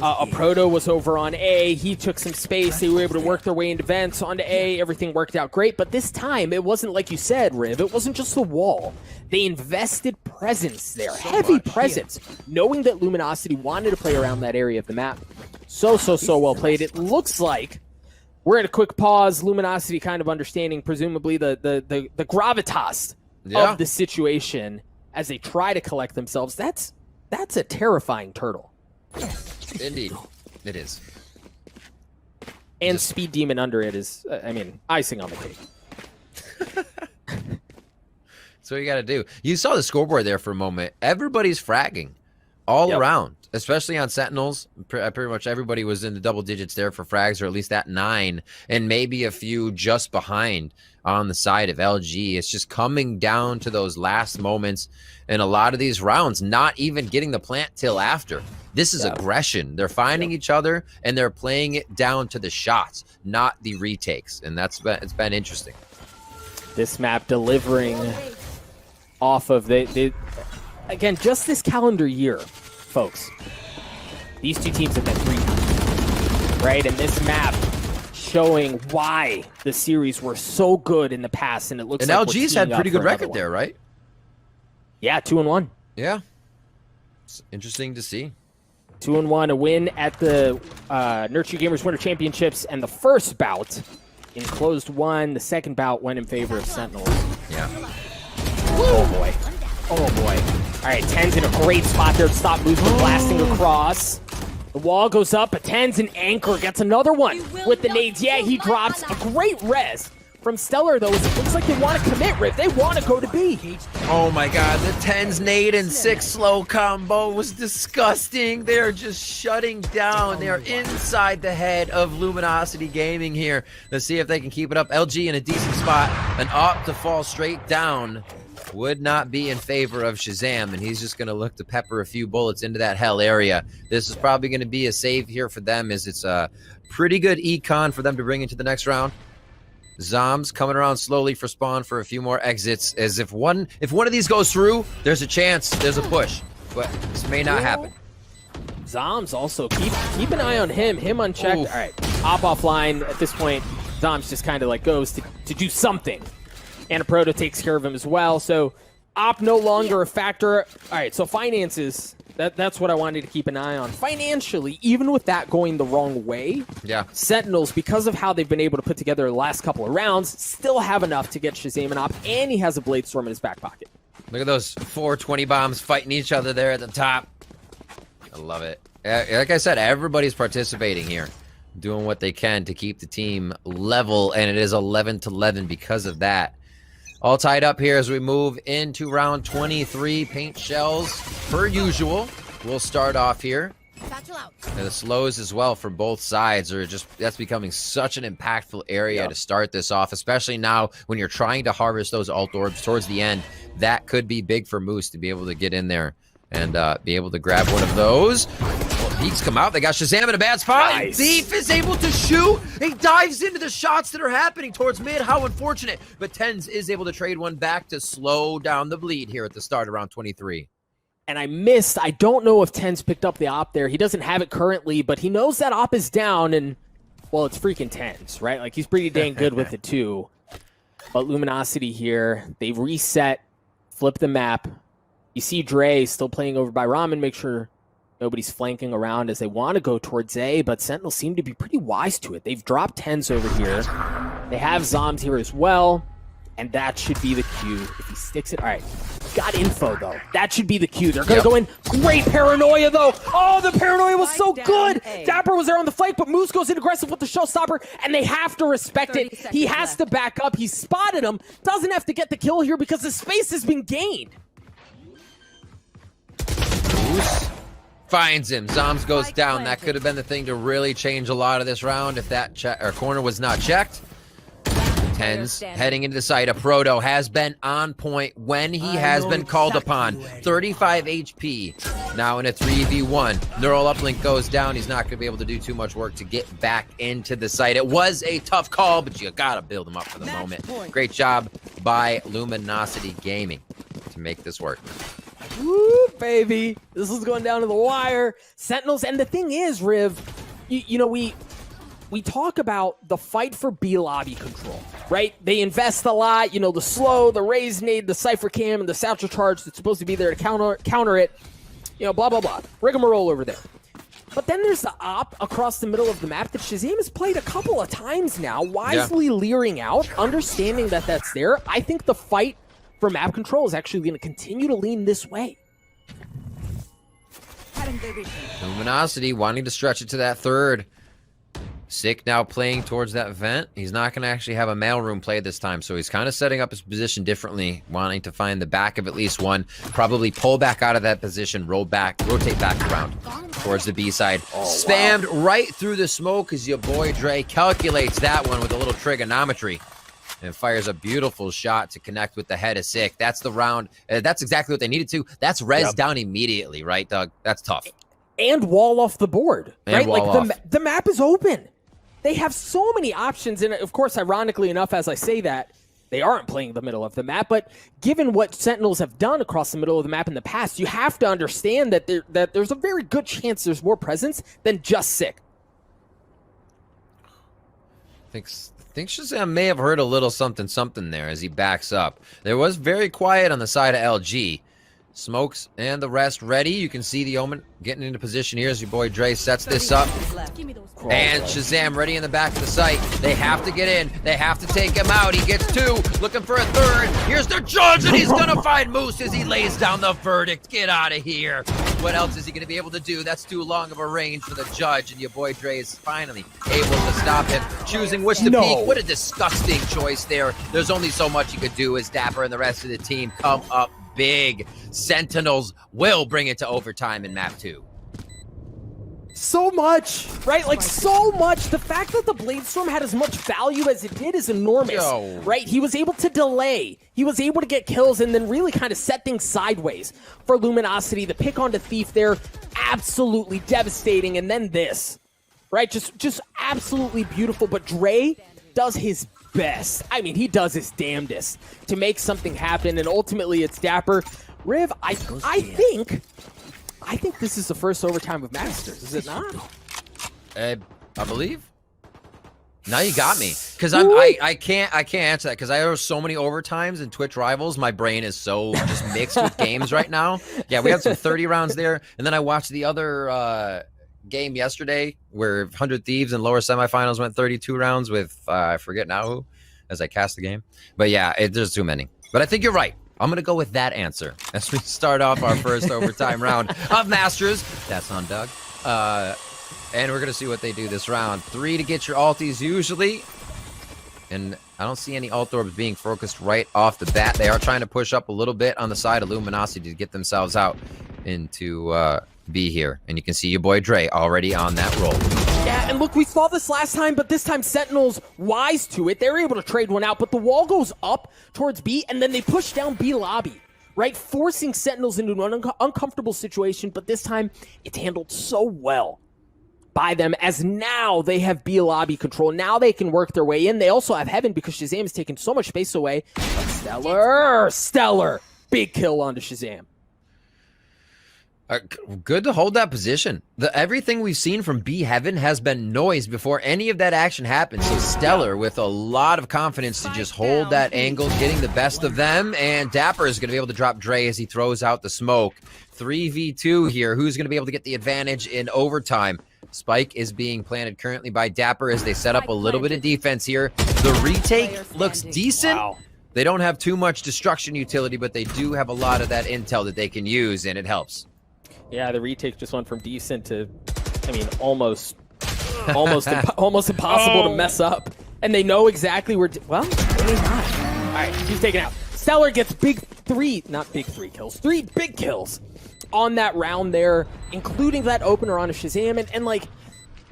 A Proto was over on A. He took some space. They were able to work their way into vents onto A. Everything worked out great. But this time, it wasn't like you said, Riv. It wasn't just the wall. They invested presence there. Heavy presence. Knowing that Luminosity wanted to play around that area of the map. So well played. It looks like we're at a quick pause. Luminosity kind of understanding, presumably, the gravitas of the situation as they try to collect themselves. That's a terrifying turtle. Indeed, it is. And Speed Demon under it is, icing on the cake. That's what you got to do. You saw the scoreboard there for a moment. Everybody's fragging all around, especially on Sentinels. Pretty much everybody was in the double digits there for frags, or at least at 9, and maybe a few just behind on the side of LG. It's just coming down to those last moments in a lot of these rounds, not even getting the plant till after. This is aggression. They're finding each other, and they're playing it down to the shots, not the retakes, and it's been interesting. This map delivering off of again, just this calendar year, folks, these two teams have been 3-0, right? And this map showing why the series were so good in the past, and it looks like LG's had pretty good record there, right? Yeah, 2-1. Yeah, it's interesting to see. 2-1, a win at the Nurture Gamers Winter Championships, and the first bout in closed one. The second bout went in favor of Sentinels. Yeah. Oh boy. Oh boy. All right, TenZ in a great spot there to stop moves from blasting across. The wall goes up, but TenZ and Anchor gets another one with the nades. Yeah, he drops a great res from Stellar, though, is it looks like they want to commit, Riv. They want to go to B. Oh my god, the TenZ nade and 6 slow combo was disgusting. They're just shutting down. They're inside the head of Luminosity Gaming here. Let's see if they can keep it up. LG in a decent spot. An op to fall straight down would not be in favor of Shazam, and he's just going to look to pepper a few bullets into that hell area. This is probably going to be a save here for them, as it's a pretty good econ for them to bring into the next round. Zombs coming around slowly for spawn for a few more exits, as if one of these goes through, there's a chance, there's a push, but this may not happen. Zombs also, keep an eye on him unchecked. Oof. All right, op offline at this point. Zombs just kind of like goes to do something. And Proto takes care of him as well, so op no longer a factor. All right, so finances, that's what I wanted to keep an eye on. Financially, even with that going the wrong way, Yeah. Sentinels, because of how they've been able to put together the last couple of rounds, still have enough to get Shazam and op, and he has a Blade Storm in his back pocket. Look at those 420 bombs fighting each other there at the top. I love it. Like I said, everybody's participating here, doing what they can to keep the team level, and it is 11-11 because of that. All tied up here as we move into round 23. Paint shells, per usual. We'll start off here. Satchel out. And the slows as well for both sides are just, that's becoming such an impactful area to start this off, especially now when you're trying to harvest those alt orbs towards the end. That could be big for Moose to be able to get in there and be able to grab one of those. Peaks come out. They got Shazam in a bad spot. Nice. Thief is able to shoot. He dives into the shots that are happening towards mid. How unfortunate. But TenZ is able to trade one back to slow down the bleed here at the start around 23. And I don't know if TenZ picked up the op there. He doesn't have it currently, but he knows that op is down, and, well, it's freaking TenZ, right? Like, he's pretty dang good with it, too. But Luminosity here, they've reset, flipped the map. You see Dre still playing over by Ramen. Make sure nobody's flanking around as they want to go towards A, but Sentinels seem to be pretty wise to it. They've dropped TenZ over here. They have Zombs here as well, and that should be the cue. If he sticks it, all right. Got info, though. That should be the cue. They're going to go in. Great paranoia, though. Oh, the paranoia was so good. Dapper was there on the flank, but Moose goes in aggressive with the showstopper, and they have to respect it. He has to back up. He spotted him. Doesn't have to get the kill here because the space has been gained. Moose finds him. Zombs goes down. That could have been the thing to really change a lot of this round if that corner was not checked. TenZ heading into the site. A Proto has been on point when he has been called upon. 35 HP. Now in a 3v1. Neural uplink goes down. He's not going to be able to do too much work to get back into the site. It was a tough call, but you got to build him up for the moment. Great job by Luminosity Gaming to make this work. Woo, baby. This is going down to the wire. Sentinels, and the thing is, Riv, you know, we talk about the fight for B lobby control, right? They invest a lot, you know, the slow, the raise nade, the Cypher Cam, and the satchel charge that's supposed to be there to counter it, you know, blah, blah, blah. Rigmarole over there. But then there's the op across the middle of the map that Shazam has played a couple of times now, wisely leering out, understanding that that's there. I think the fight for map control is actually going to continue to lean this way. Luminosity wanting to stretch it to that third. Sick now playing towards that vent. He's not going to actually have a mailroom play this time, so he's kind of setting up his position differently, wanting to find the back of at least one, probably pull back out of that position, rotate back around towards the B side. Spammed right through the smoke as your boy Dre calculates that one with a little trigonometry and fires a beautiful shot to connect with the head of Sick. That's the round. That's exactly what they needed to. That's res down immediately, right, Doug? That's tough. And wall off the board, right? Wall off. The map is open. They have so many options, and of course, ironically enough, as I say that, they aren't playing the middle of the map, but given what Sentinels have done across the middle of the map in the past, you have to understand that there's a very good chance there's more presence than just Sick. I think Shazam may have heard a little something there as he backs up. There was very quiet on the side of LG, Smokes and the rest ready. You can see the Omen getting into position here as your boy Dre sets this up. Give me those. And Shazam ready in the back of the site. They have to get in. They have to take him out. He gets 2, looking for a 3rd. Here's the judge, and he's gonna find Moose as he lays down the verdict. Get out of here. What else is he gonna be able to do? That's too long of a range for the judge, and your boy Dre is finally able to stop him. Choosing which to peek. What a disgusting choice there. There's only so much he could do as Dapper and the rest of the team come up big. Sentinels will bring it to overtime in map 2. So much, right? Like, so much. The fact that the Bladestorm had as much value as it did is enormous, right? He was able to delay. He was able to get kills and then really kind of set things sideways for Luminosity. The pick onto Thief there, absolutely devastating. And then this, right? Just absolutely beautiful. But Dre does his best. I mean, he does his damnedest to make something happen. And ultimately, it's Dapper. Riv, I think this is the first overtime of Masters, is it not? I believe. Now you got me, because I can't answer that because I have so many overtimes in Twitch Rivals. My brain is so just mixed with games right now. Yeah, we had some 30 rounds there, and then I watched the other game yesterday where 100 Thieves and lower semifinals went 32 rounds with I forget now who, as I cast the game. But yeah, there's too many. But I think you're right. I'm going to go with that answer as we start off our first overtime round of Masters. That's on Doug. And we're going to see what they do this round. 3 to get your ulties usually. And I don't see any ult orbs being focused right off the bat. They are trying to push up a little bit on the side of Luminosity to get themselves out into B here. And you can see your boy Dre already on that roll. Yeah, and look, we saw this last time, but this time Sentinels wise to it. They're able to trade one out, but the wall goes up towards B, and then they push down B lobby, right? Forcing Sentinels into an uncomfortable situation, but this time it's handled so well by them as now they have B lobby control. Now they can work their way in. They also have Heaven because Shazam has taken so much space away. But Stellar, big kill onto Shazam. Good to hold that position. Everything we've seen from B Heaven has been noise before any of that action happened. So Stellar with a lot of confidence to just hold that angle, getting the best of them. And Dapper is going to be able to drop Dre as he throws out the smoke. 3v2 here. Who's going to be able to get the advantage in overtime? Spike is being planted currently by Dapper as they set up a little bit of defense here. The retake looks decent. Wow. They don't have too much destruction utility, but they do have a lot of that intel that they can use, and it helps. Yeah, the retake just went from decent to, I mean, almost impossible to mess up. And they know exactly where, well, maybe not. All right, he's taken out. Stellar gets three big kills on that round there, including that opener on a Shazam. And like,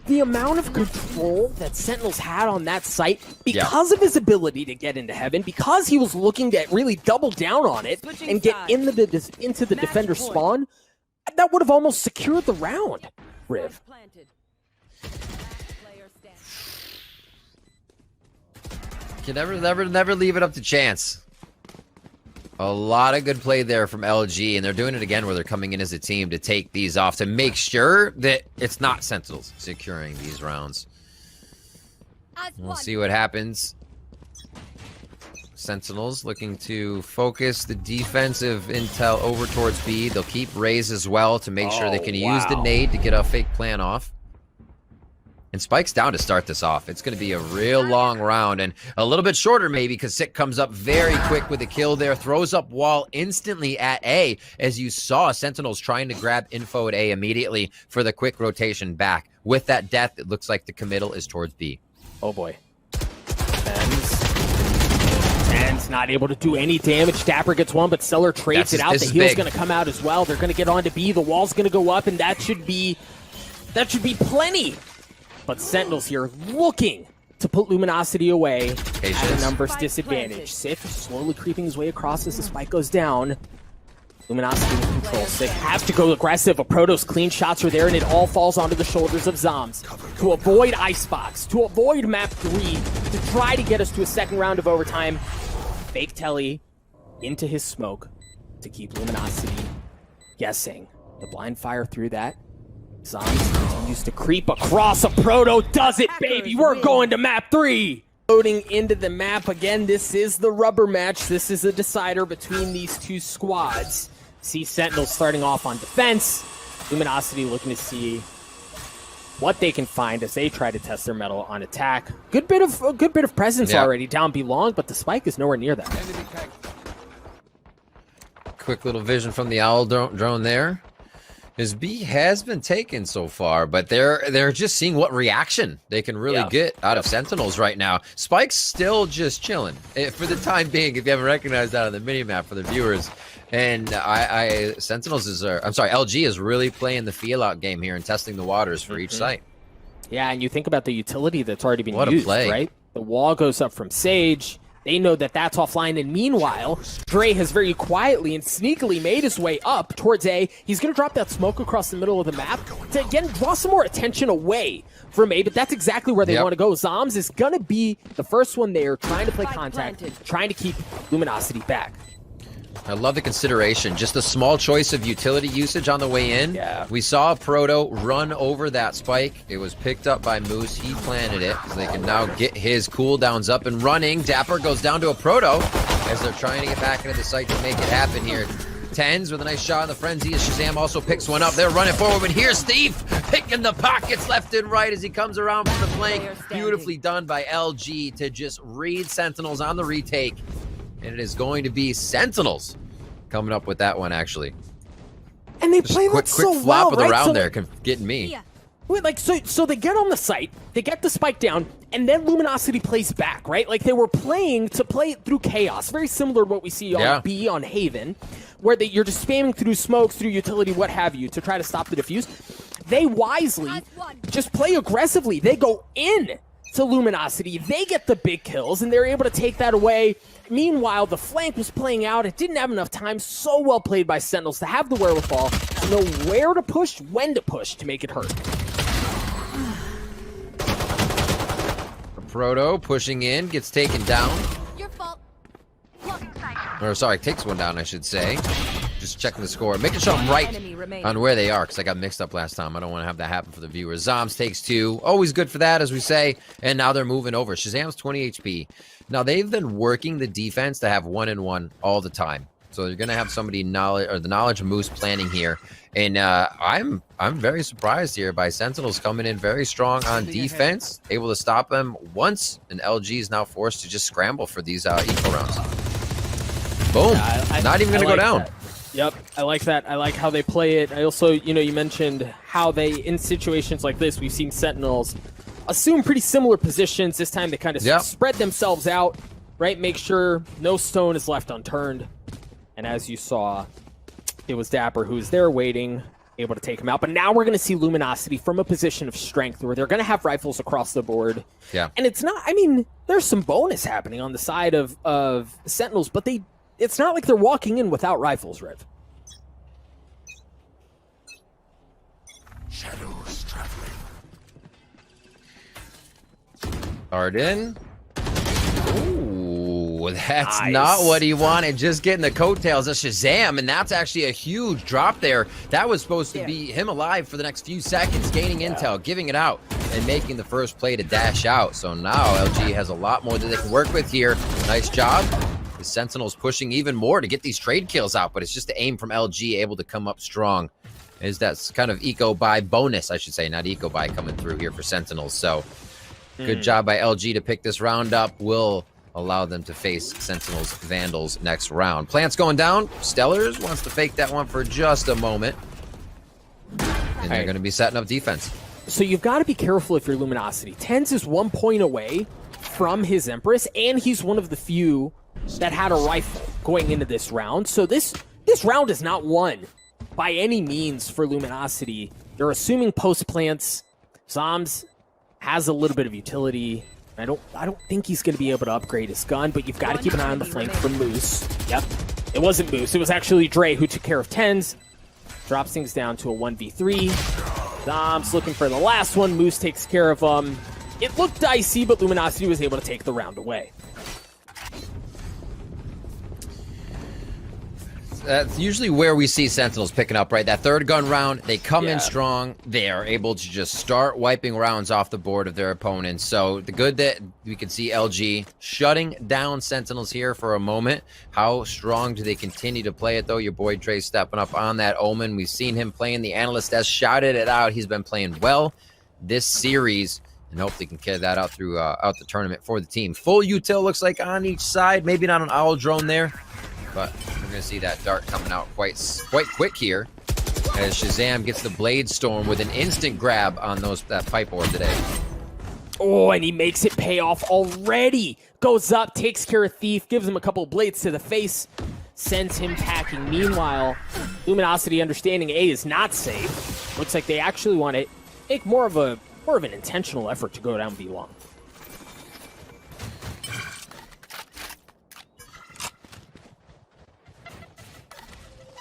the amount of control that Sentinels had on that site because of his ability to get into Heaven, because he was looking to really double down on it and get into the defender spawn, that would have almost secured the round, Riv. You never leave it up to chance. A lot of good play there from LG, and they're doing it again where they're coming in as a team to take these off to make sure that it's not Sentinels securing these rounds. We'll see what happens. Sentinels looking to focus the defensive intel over towards B. They'll keep Raze as well to make sure they can use the nade to get a fake plan off. And Spike's down to start this off. It's going to be a real long round and a little bit shorter maybe because Sick comes up very quick with a kill there. Throws up wall instantly at A as you saw Sentinels trying to grab info at A immediately for the quick rotation back. With that death, it looks like the committal is towards B. Oh boy. TenZ not able to do any damage. Dapper gets one, but Stellar trades it out. The heal's going to come out as well. They're going to get on to B. The wall's going to go up, and that should be plenty. But Sentinels here looking to put Luminosity away at a numbers disadvantage. Sif slowly creeping his way across as the spike goes down. Luminosity in control. Sif have to go aggressive. A Protoss clean shots are there, and it all falls onto the shoulders of Zoms. To avoid Icebox, to avoid map 3, to try to get us to a second round of overtime. Fake Telly into his smoke to keep Luminosity guessing. The blind fire through that. Zoms continues to creep across. A Proto does it, baby! We're going to map 3! Loading into the map again. This is the rubber match. This is a decider between these two squads. See Sentinels starting off on defense. Luminosity looking to see what they can find as they try to test their mettle on attack. A good bit of presence already down B long, but the spike is nowhere near that. Quick little vision from the owl drone there. His B has been taken so far, but they're just seeing what reaction they can really get out of Sentinels right now. Spike's still just chilling for the time being, if you haven't recognized that on the minimap for the viewers. And Sentinels is, I'm sorry, LG is really playing the feel-out game here and testing the waters for each site. Yeah, and you think about the utility that's already been What a used, play. right? The wall goes up from Sage. They know that that's offline, and meanwhile, Dre has very quietly and sneakily made his way up towards A. He's going to drop that smoke across the middle of the map to, again, draw some more attention away from A, but that's exactly where they want to go. Zoms is going to be the first one there, trying to play contact, trying to keep Luminosity back. I love the consideration. Just a small choice of utility usage on the way in. Yeah. We saw Proto run over that spike. It was picked up by Moose. He planted it, so they can now get his cooldowns up and running. Dapper goes down to a Proto as they're trying to get back into the site to make it happen here. TenZ with a nice shot on the frenzy as Shazam also picks one up. They're running forward, but here's Steve picking the pockets left and right as he comes around from the flank. Beautifully done by LG to just read Sentinels on the retake. And it is going to be Sentinels coming up with that one, actually. And they Just play quick that so flap well, of the right? round So there, getting me. Wait, like, so they get on the site, they get the spike down, and then Luminosity plays back, right? Like, they were playing to play it through chaos. Very similar to what we see on B, on Haven, where you're just spamming through smokes, through utility, what have you, to try to stop the defuse. They wisely just play aggressively. They go in to Luminosity. They get the big kills, and they're able to take that away. Meanwhile, the flank was playing out. It didn't have enough time. So well played by Sentinels to have the wherewithal to know where to push, when to push to make it hurt. Proto pushing in, gets taken down. Your fault. Or sorry, takes one down, I should say. Just checking the score. Making sure I'm right on where they are, because I got mixed up last time. I don't want to have that happen for the viewers. Zoms takes 2. Always good for that, as we say. And now they're moving over. Shazam's 20 HP. Now, they've been working the defense to have 1-and-1 all the time. So they're going to have somebody the knowledge of Moose planning here. And I'm very surprised here by Sentinels coming in very strong on defense, able to stop them once, and LG is now forced to just scramble for these eco rounds. Boom. Not even going to go down. That. Yep, I like that. I like how they play it. I also, you mentioned how they, in situations like this, we've seen Sentinels assume pretty similar positions. This time they kind of spread themselves out, right? Make sure no stone is left unturned. And as you saw, it was Dapper who was there waiting, able to take him out. But now we're going to see Luminosity from a position of strength where they're going to have rifles across the board. Yeah. And it's not, there's some bonus happening on the side of Sentinels, but it's not like they're walking in without rifles, Rev. Shadows traveling. Arden. Ooh, that's Nice. not what he wanted. Just getting the coattails of Shazam, and that's actually a huge drop there. That was supposed to be him alive for the next few seconds, gaining intel, giving it out, and making the first play to dash out. So now LG has a lot more that they can work with here. Nice job. The Sentinels pushing even more to get these trade kills out, but it's just the aim from LG able to come up strong. Is that kind of eco-buy bonus, I should say, not eco-buy coming through here for Sentinels. So good job by LG to pick this round up. Will allow them to face Sentinels Vandals next round. Plants going down. Stellars wants to fake that one for just a moment. And they're going to be setting up defense. So you've got to be careful if you're Luminosity. TenZ is 1 point away from his Empress, and he's one of the few that had a rifle going into this round. So this round is not won by any means for Luminosity. They're assuming post plants. Zoms has a little bit of utility. I don't think he's going to be able to upgrade his gun, but you've got to keep an eye on the flank from Moose. Yep. It wasn't Moose. It was actually Dre who took care of TenZ. Drops things down to a 1v3. Zoms looking for the last one. Moose takes care of him. It looked dicey, but Luminosity was able to take the round away. That's usually where we see Sentinels picking up, right? That third gun round, they come in Yeah. strong. They are able to just start wiping rounds off the board of their opponents. So the good that we can see LG shutting down Sentinels here for a moment. How strong do they continue to play it, though? Your boy Dre stepping up on that Omen. We've seen him playing. The analyst has shouted it out. He's been playing well this series, and hopefully can carry that out through out the tournament for the team. Full util looks like on each side. Maybe not an owl drone there, but we're going to see that dart coming out quite quick here as Shazam gets the Blade Storm with an instant grab on that pipe orb today. Oh, and he makes it pay off already. Goes up, takes care of Thief, gives him a couple blades to the face, sends him packing. Meanwhile, Luminosity understanding A is not safe. Looks like they actually want to make more of an intentional effort to go down B long.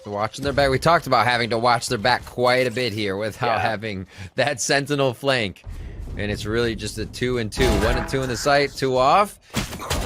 Watching their back. We talked about having to watch their back quite a bit here without having that Sentinel flank. And it's really just a 2 and 2. 1 and 2 in the sight, 2 off.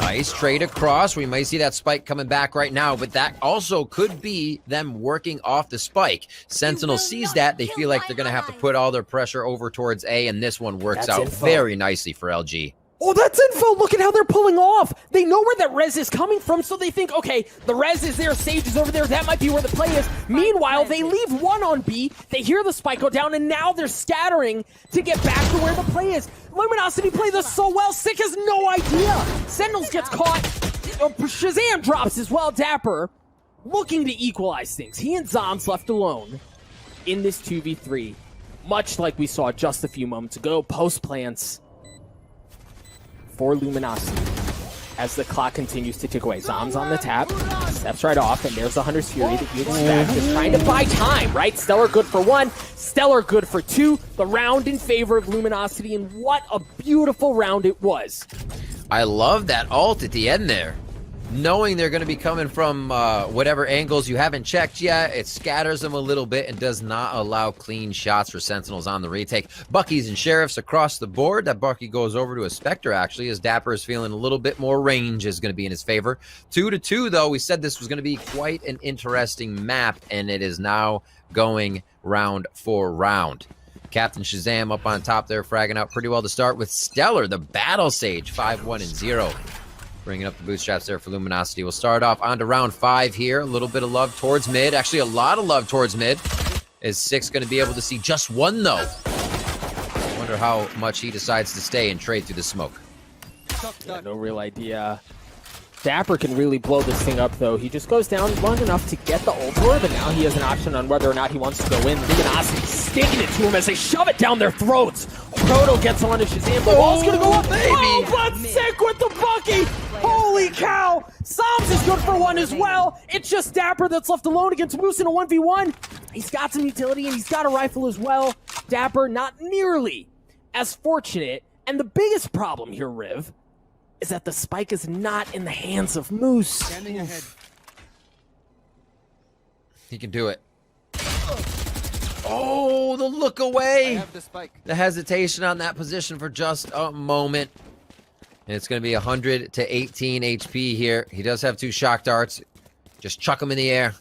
Nice trade across. We might see that spike coming back right now, but that also could be them working off the spike. Sentinel sees that. They feel like they're going to have to put all their pressure over towards A, and this one works out very nicely for LG. Oh, that's info. Look at how they're pulling off. They know where that res is coming from, so they think, okay, the res is there, Sage is over there, that might be where the play is. Meanwhile, they leave one on B, they hear the spike go down, and now they're scattering to get back to where the play is. Luminosity play this so well, Sick has no idea. Sentinels gets caught. Shazam drops as well. Dapper looking to equalize things. He and Zombs left alone in this 2v3, much like we saw just a few moments ago. Post plants for Luminosity as the clock continues to tick away. Zombs on the tap, steps right off, and there's the Hunter's Fury that you'd expect. Just trying to buy time, right? Stellar good for 1, Stellar good for 2. The round in favor of Luminosity, and what a beautiful round it was. I love that ult at the end there. Knowing they're going to be coming from whatever angles you haven't checked yet, it scatters them a little bit and does not allow clean shots for Sentinels on the retake. Buckies and Sheriffs across the board. That Bucky goes over to a Spectre, actually, as Dapper is feeling a little bit more range is going to be in his favor. 2-2, though. We said this was going to be quite an interesting map, and it is now going round for round. Captain Shazam up on top there, fragging out pretty well to start with Stellar, the Battle Sage, 5-1-0. Bringing up the bootstraps there for Luminosity. We'll start off on to round 5 here. A little bit of love towards mid. Actually, a lot of love towards mid. Is Six going to be able to see just one, though? I wonder how much he decides to stay and trade through the smoke. Yeah, no real idea. Dapper can really blow this thing up, though. He just goes down long enough to get the ult orb, and now he has an option on whether or not he wants to go in. Luminosity sticking it to him as they shove it down their throats. Proto gets on to Shazam. The wall's gonna go up. Baby. Oh, but Sick with the Bucky. Holy cow. Psalms is good for 1 as well. It's just Dapper that's left alone against Moose in a 1v1. He's got some utility, and he's got a rifle as well. Dapper not nearly as fortunate. And the biggest problem here, Riv, is that the spike is not in the hands of Moose. Standing ahead. He can do it. Oh, the look I away. have the spike. The hesitation on that position for just a moment. And it's going to be 100 to 18 HP here. He does have 2 shock darts. Just chuck them in the air.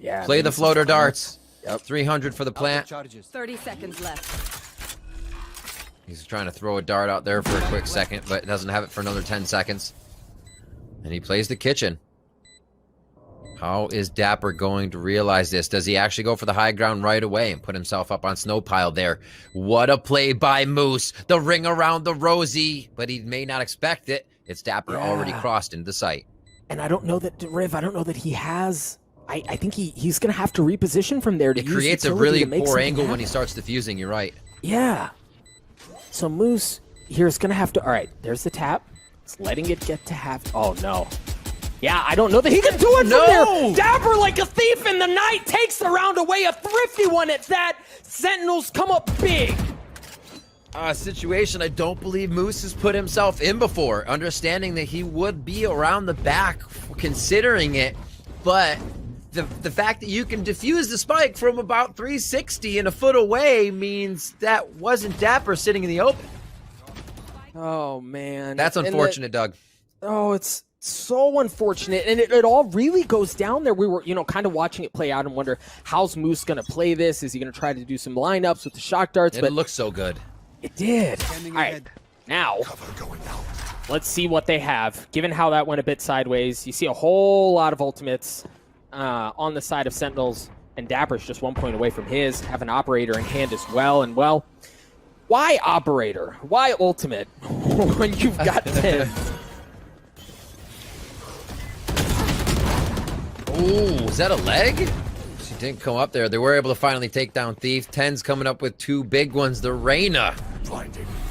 Yeah. Play the floater darts. Yep. 300 for the plant. Charges. 30 seconds left. He's trying to throw a dart out there for a quick second, but doesn't have it for another 10 seconds. And he plays the kitchen. How is Dapper going to realize this? Does he actually go for the high ground right away and put himself up on snow pile there? What a play by Moose. The ring around the rosy, but he may not expect it. It's Dapper already crossed into the site. And I don't know that, Riv, I don't know that he has... I think he's going to have to reposition from there to It use creates a utility really to make poor something angle when happen. he starts defusing, you're right. Yeah. So Moose here is going to have to... All right, there's the tap. It's letting it get to half... Oh, no. Yeah, I don't know that he can do it No! from there. Dapper, like a thief in the night, takes the round away. A thrifty one at that. Sentinels come up big. A situation I don't believe Moose has put himself in before, understanding that he would be around the back, considering it, but the fact that you can defuse the spike from about 360 and a foot away means that wasn't Dapper sitting in the open. Oh, man. That's And unfortunate, Doug. Oh, it's So unfortunate, and it all really goes down there. We were, kind of watching it play out and wonder, how's Moose going to play this? Is he going to try to do some lineups with the shock darts? But it looks so good. It did. All right, now let's see what they have. Given how that went a bit sideways, you see a whole lot of ultimates on the side of Sentinels, and Dapper's just 1 point away from his. Have an operator in hand as well, and well, why operator? Why ultimate when you've got TenZ? Ooh, is that a leg? She didn't come up there. They were able to finally take down Thief. TenZ coming up with 2 big ones. The Reyna.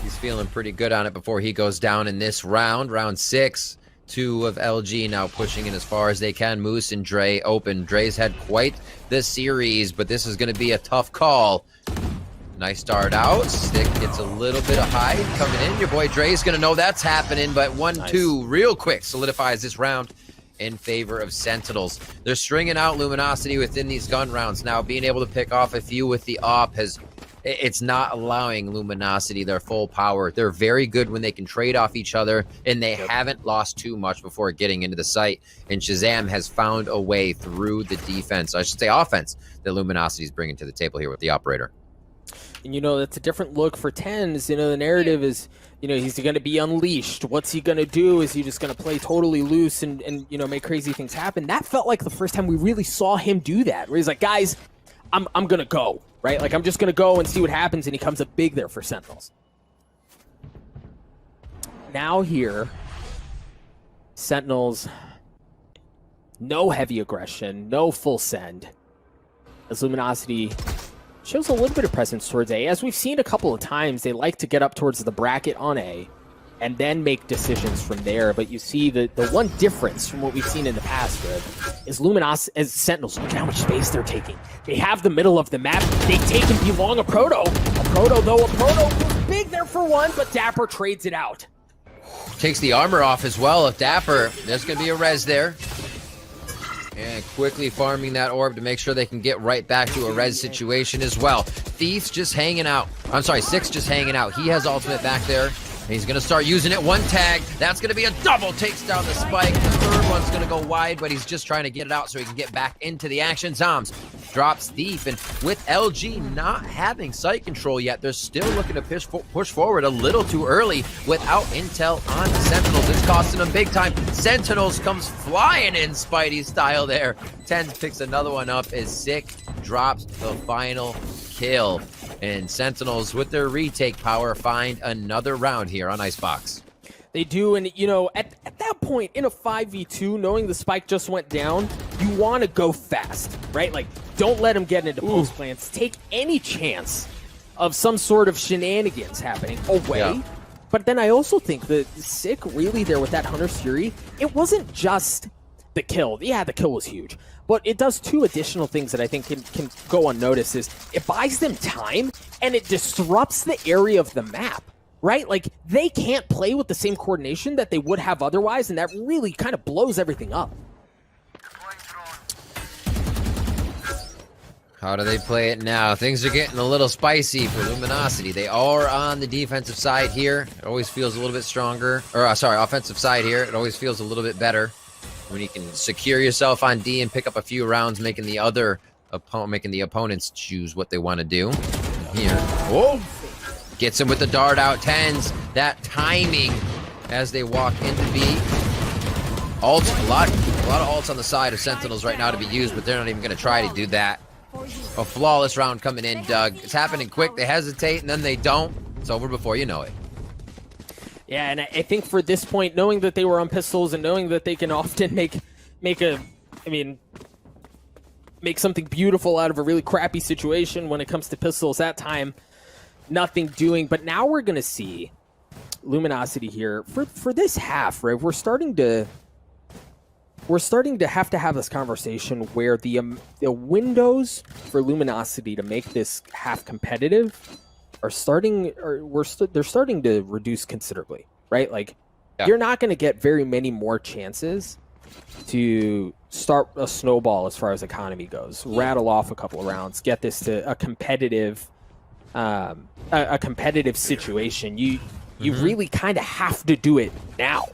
He's feeling pretty good on it before he goes down in this round. Round 6. 2 of LG now pushing in as far as they can. Moose and Dre open. Dre's had quite the series, but this is going to be a tough call. Nice start out. Stick gets a little bit of high coming in. Your boy Dre's going to know that's happening, but 1-2 real quick solidifies this round in favor of Sentinels. They're stringing out Luminosity within these gun rounds. Now, being able to pick off a few with the op it's not allowing Luminosity their full power. They're very good when they can trade off each other, and they haven't lost too much before getting into the site. And Shazam has found a way through the defense, I should say offense, that Luminosity is bringing to the table here with the operator. And that's a different look for TenZ. The narrative is, he's going to be unleashed. What's he going to do? Is he just going to play totally loose and make crazy things happen? That felt like the first time we really saw him do that, where he's like, guys, I'm going to go, right? Like, I'm just going to go and see what happens, and he comes up big there for Sentinels. Now here, Sentinels, no heavy aggression, no full send, as Luminosity shows a little bit of presence towards A. As we've seen a couple of times, they like to get up towards the bracket on A and then make decisions from there. But you see the one difference from what we've seen in the past, Red, is Luminosity as Sentinels. Look at how much space they're taking. They have the middle of the map. They take and belong a Proto. A Proto was big there for one, but Dapper trades it out. Takes the armor off as well of Dapper. There's going to be a res there. And quickly farming that orb to make sure they can get right back to a res situation as well. Thief's just hanging out. I'm sorry, Six just hanging out. He has ultimate back there. And he's going to start using it. One tag. That's going to be a double. Takes down the spike. The third one's going to go wide, but he's just trying to get it out so he can get back into the action. Zoms drops Thief. And with LG not having site control yet, they're still looking to push forward a little too early without intel on Sentinels. It's costing them big time. Sentinels comes flying in Spidey style there. TenZ picks another one up as Sick drops the final kill. And Sentinels, with their retake power, find another round here on Icebox. They do, and at that point in a 5v2, knowing the spike just went down, you want to go fast, right? Like, don't let them get into post plants. Take any chance of some sort of shenanigans happening away. Yeah. But then I also think that Sick really there with that Hunter's Fury, it wasn't just the kill. Yeah, the kill was huge. But it does 2 additional things that I think can go unnoticed. Is it buys them time, and it disrupts the area of the map, right? Like, they can't play with the same coordination that they would have otherwise, and that really kind of blows everything up. How do they play it now? Things are getting a little spicy for Luminosity. They are on the defensive side here. It always feels a little bit stronger. Or, sorry, offensive side here. It always feels a little bit better when you can secure yourself on D and pick up a few rounds, making the opponents choose what they want to do. Here, oh, gets him with the dart out. TenZ, that timing as they walk into B. Ults, a lot of ults on the side of Sentinels right now to be used, but they're not even going to try to do that. A flawless round coming in, Doug. It's happening quick. They hesitate and then they don't. It's over before you know it. Yeah, and I think for this point, knowing that they were on pistols and knowing that they can often make something beautiful out of a really crappy situation when it comes to pistols, that time, nothing doing. But now we're going to see Luminosity here. For this half, right, we're starting to have this conversation where the windows for Luminosity to make this half competitive they're starting to reduce considerably, right? Like, You're not going to get very many more chances to start a snowball as far as economy goes. Rattle off a couple of rounds, get this to a competitive situation. You really kind of have to do it now.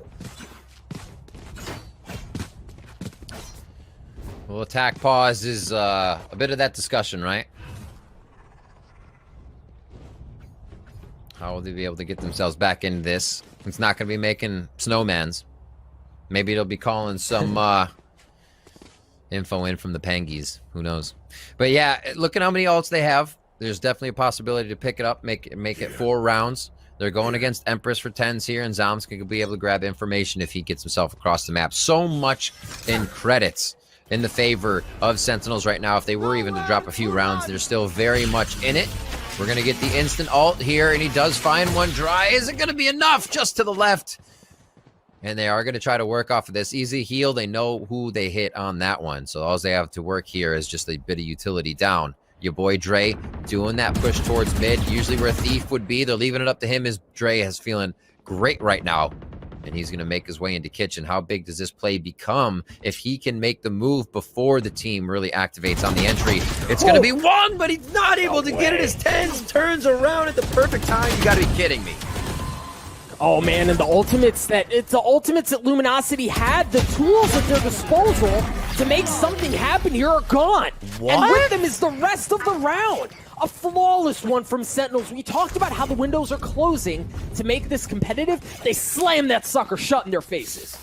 Well, attack pause is a bit of that discussion, right? How will they be able to get themselves back into this? It's not going to be making snowmans. Maybe it'll be calling some info in from the Pangies. Who knows? But yeah, look at how many ults they have. There's definitely a possibility to pick it up, make it 4 rounds. They're going against Empress for TenZ here, and Zom's going to be able to grab information if he gets himself across the map. So much in credits in the favor of Sentinels right now. If they were even to drop a few rounds, they're still very much in it. We're going to get the instant ult here, and he does find one dry. Is it going to be enough? Just to the left. And they are going to try to work off of this. Easy heal. They know who they hit on that one. So all they have to work here is just a bit of utility down. Your boy Dre doing that push towards mid. Usually where Thief would be. They're leaving it up to him as Dre is feeling great right now. And he's going to make his way into kitchen. How big does this play become if he can make the move before the team really activates on the entry? It's going to be one, but he's not able to get it as TenZ turns around at the perfect time. You got to be kidding me. Oh man, and the ultimates that Luminosity had the tools at their disposal to make something happen here are gone. What? And with them is the rest of the round. A flawless one from Sentinels. We talked about how the windows are closing to make this competitive. They slam that sucker shut in their faces.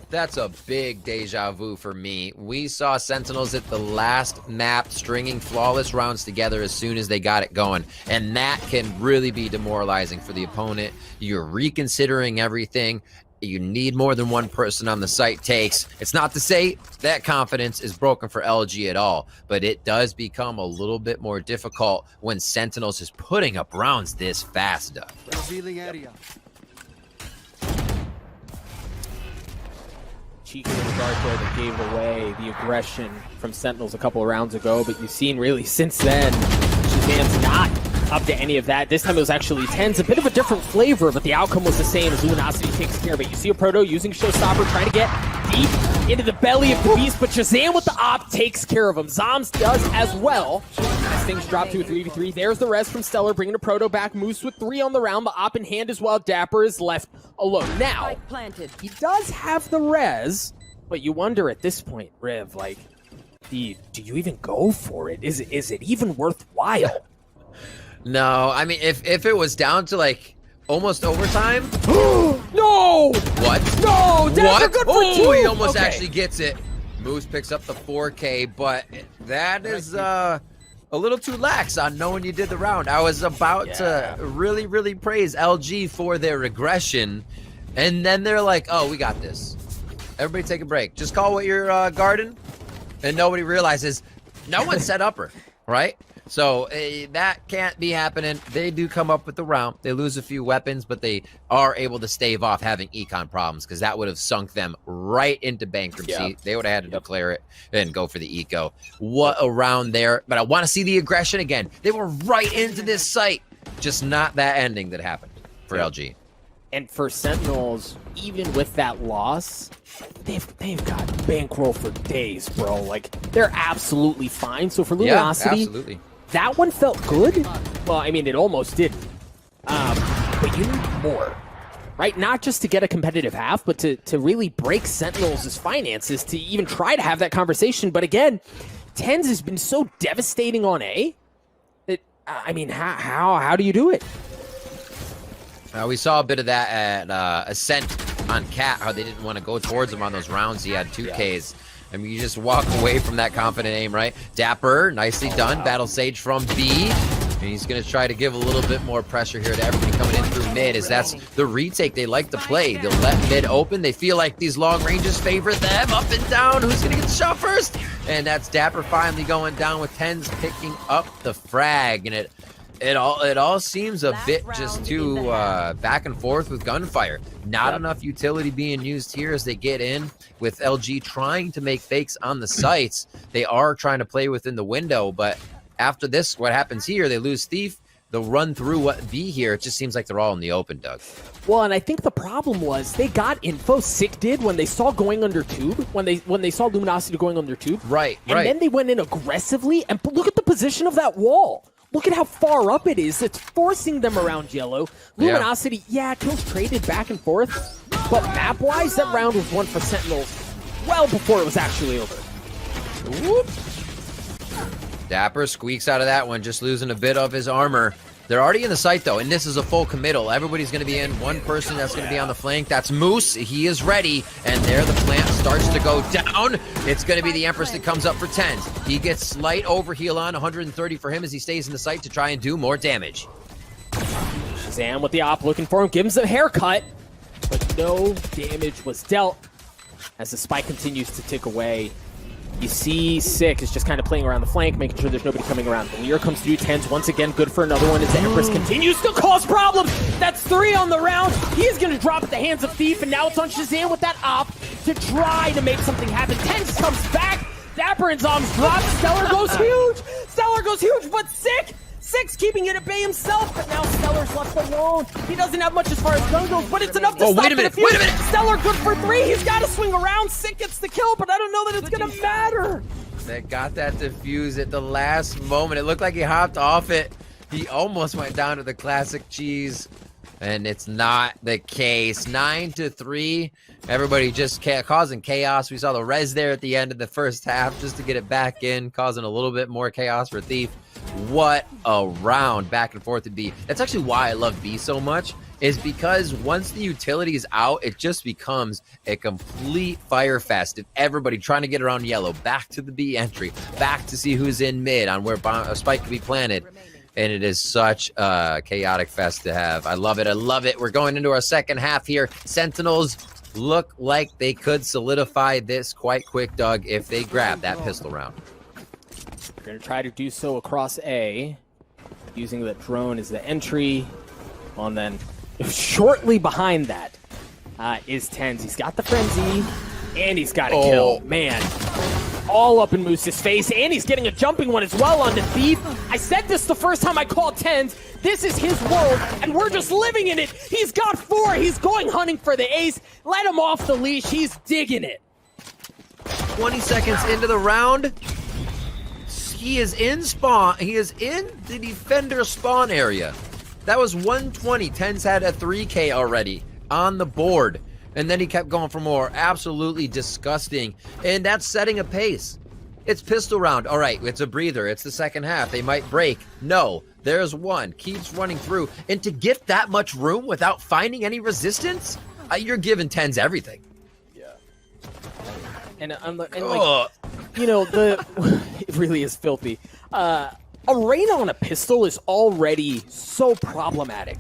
That's a big deja vu for me. We saw Sentinels at the last map stringing flawless rounds together as soon as they got it going. And that can really be demoralizing for the opponent. You're reconsidering everything. You need more than one person on the site takes. It's not to say that confidence is broken for LG at all, but it does become a little bit more difficult when Sentinels is putting up rounds this fast, Doug. Revealing area. Cheeky little dart there that gave away the aggression from Sentinels a couple of rounds ago, but you've seen really since then, Shazam's not up to any of that. This time it was actually TenZ, a bit of a different flavor, but the outcome was the same as Luminosity takes care of it. You see a Proto using Showstopper, trying to get deep into the belly of the beast, but Shazam with the op takes care of him. Zoms does as well. As things drop to a 3v3, there's the res from Stellar, bringing a Proto back. Moose with 3 on the round, the op in hand as well. Dapper is left alone. Now, he does have the res, but you wonder at this point, Riv, like, do you even go for it? Is it even worthwhile? No, I mean, if it was down to like almost overtime. No! What? No! What? Good for Oh, two. he almost Okay. actually gets it. Moose picks up the 4K, but that is a little too lax on knowing you did the round. I was about to really, really praise LG for their regression, and then they're like, oh, we got this. Everybody take a break. Just call what you're guarding, and nobody realizes no one set upper, right? So that can't be happening. They do come up with the round. They lose a few weapons, but they are able to stave off having econ problems because that would have sunk them right into bankruptcy. Yep. They would have had to declare it and go for the eco. What a round there. But I want to see the aggression again. They were right into this site. Just not that ending that happened for LG. And for Sentinels, even with that loss, they've got bankroll for days, bro. Like, they're absolutely fine. So for Luminosity, absolutely. that one felt good. Well, I mean, it almost did. But you need more, right? Not just to get a competitive half, but to really break Sentinels' finances, to even try to have that conversation. But again, TenZ has been so devastating on A that, I mean, how do you do it? We saw a bit of that at Ascent on Cat, how they didn't want to go towards him on those rounds. He had 2Ks. I mean, you just walk away from that confident aim, right? Dapper, nicely done. Wow. Battle Sage from B. And he's going to try to give a little bit more pressure here to everybody coming in through mid, as that's the retake they like to play. They'll let mid open. They feel like these long ranges favor them. Up and down. Who's going to get the shot first? And that's Dapper finally going down with TenZ picking up the frag. And it all seems a bit just too back and forth with gunfire. Not enough utility being used here as they get in with LG trying to make fakes on the sites. They are trying to play within the window, but after this, what happens here, they lose Thief. They'll run through what B here. It just seems like they're all in the open, Doug. Well, and I think the problem was they got info. Sick did when they saw going under tube, when they saw Luminosity going under tube. Right, and then they went in aggressively, and look at the position of that wall. Look at how far up it is. It's forcing them around yellow. Luminosity, kills traded back and forth. But map-wise, that round was won for Sentinels well before it was actually over. Whoop. Dapper squeaks out of that one, just losing a bit of his armor. They're already in the site, though, and this is a full committal. Everybody's going to be in. One person that's going to be on the flank. That's Moose. He is ready, and there the plant starts to go down. It's going to be the Empress that comes up for TenZ. He gets slight overheal on, 130 for him as he stays in the site to try and do more damage. Shazam with the op looking for him, gives him a haircut, but no damage was dealt as the spike continues to tick away. You see Sick is just kind of playing around the flank, making sure there's nobody coming around. The Lear comes through, TenZ once again good for another one as the Empress continues to cause problems. That's 3 on the round. He is going to drop at the hands of Thief, and now it's on Shazam with that op to try to make something happen. TenZ comes back, Dapper and Zombs drop, Stellar goes huge! Stellar goes huge, but Sick's keeping it at bay himself, but now Stellar's left alone. He doesn't have much as far as gun goes, but it's enough to stop wait a minute, wait a minute! Stellar good for 3, he's got to swing around, Sick gets the kill, but I don't know that it's gonna matter. They got that defuse at the last moment. It looked like he hopped off it. He almost went down to the classic cheese, and it's not the case. 9-3. Everybody just causing chaos. We saw the res there at the end of the first half just to get it back in, causing a little bit more chaos for Thief. What a round back and forth to B. That's actually why I love B so much, is because once the utility is out, it just becomes a complete fire fest of everybody trying to get around yellow, back to the B entry, back to see who's in mid on where a spike can be planted. And it is such a chaotic fest to have. I love it. I love it. We're going into our second half here. Sentinels look like they could solidify this quite quick, Doug, if they grab that pistol round. We're going to try to do so across A, using the drone as the entry. Well, and then shortly behind that is TenZ. He's got the frenzy, and he's got a kill. Man, all up in Moose's face, and he's getting a jumping one as well onto Thief. I said this the first time I called TenZ. This is his world, and we're just living in it. He's got 4. He's going hunting for the ace. Let him off the leash. He's digging it. 20 seconds into the round. He is in spawn. He is in the defender spawn area. That was 120. TenZ had a 3K already on the board. And then he kept going for more. Absolutely disgusting. And that's setting a pace. It's pistol round. All right, it's a breather. It's the second half. They might break. No, there's one. Keeps running through. And to get that much room without finding any resistance, you're giving TenZ everything. Yeah. And like, you know, it really is filthy. A raid on a pistol is already so problematic,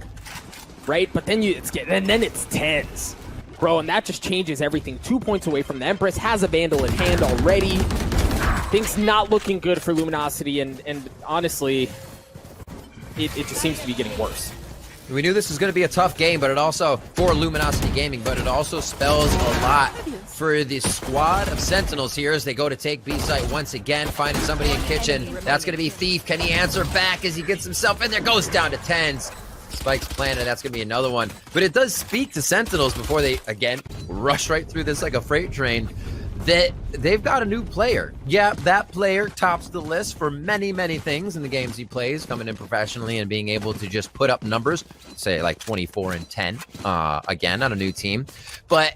right? But then it's TenZ, bro, and that just changes everything. 2 points away from the Empress, has a Vandal in hand already. Things not looking good for Luminosity, and honestly, it just seems to be getting worse. We knew this was going to be a tough game, but it also, for Luminosity Gaming, but it also spells a lot for the squad of Sentinels here as they go to take B site once again, finding somebody in kitchen. That's going to be Thief. Can he answer back as he gets himself in there? Goes down to TenZ. Spike's planted. That's going to be another one. But it does speak to Sentinels before they, again, rush right through this like a freight train, that they've got a new player. Yeah, that player tops the list for many, many things in the games he plays, coming in professionally and being able to just put up numbers, say like 24 and 10, again, on a new team. But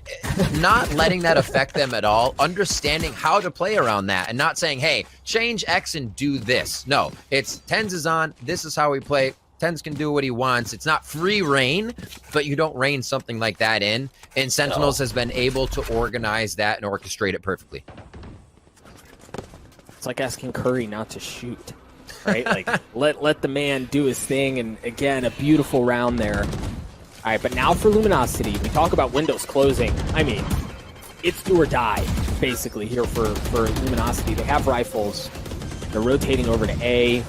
not letting that affect them at all, understanding how to play around that and not saying, hey, change X and do this. No, it's TenZ is on, this is how we play. TenZ can do what he wants. It's not free reign, but you don't reign something like that in. And Sentinels has been able to organize that and orchestrate it perfectly. It's like asking Curry not to shoot, right? Like, let the man do his thing. And again, a beautiful round there. All right, but now for Luminosity, we talk about windows closing. I mean, it's do or die, basically, here for Luminosity. They have rifles. They're rotating over to A.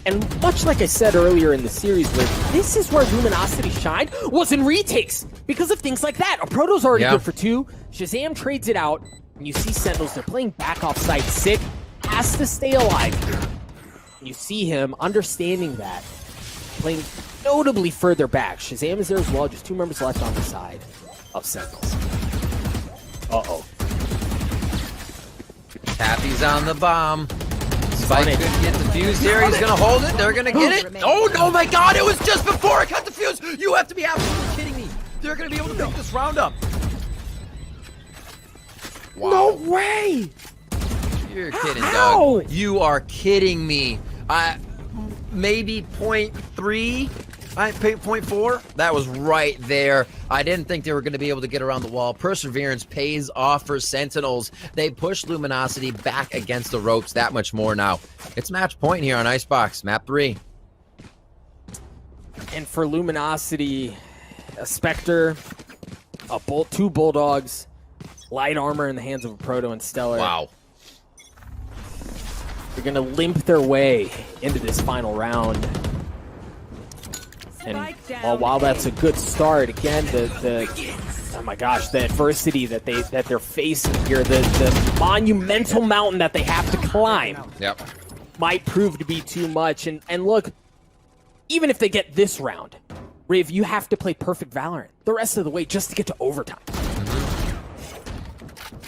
And much like I said earlier in the series, where this is where Luminosity shined, was in retakes because of things like that. A Proto's already good for 2. Shazam trades it out, and you see Sentinels. They're playing back off site. Sick has to stay alive here. And you see him understanding that, playing notably further back. Shazam is there as well. Just 2 members left on the side of Sentinels. Uh-oh. Tappy's on the bomb. Spike could get the fuse here. He's going to hold it. They're going to get it. Oh, no, my God. It was just before I cut the fuse. You have to be absolutely kidding me. They're going to be able to pick this round up. Wow. No way. You're kidding, How? Doug. You are kidding me. Maybe 0.3, 0.4. That was right there. I didn't think they were going to be able to get around the wall. Perseverance pays off for Sentinels. They push Luminosity back against the ropes that much more now. It's match point here on Icebox, map 3. And for Luminosity, a Spectre, two Bulldogs, light armor in the hands of a Proto and Stellar. Wow. They're going to limp their way into this final round. And while that's a good start, again, oh my gosh, the adversity that they're facing here, the monumental mountain that they have to climb, might prove to be too much. And look, even if they get this round, Riv, you have to play perfect Valorant the rest of the way just to get to overtime.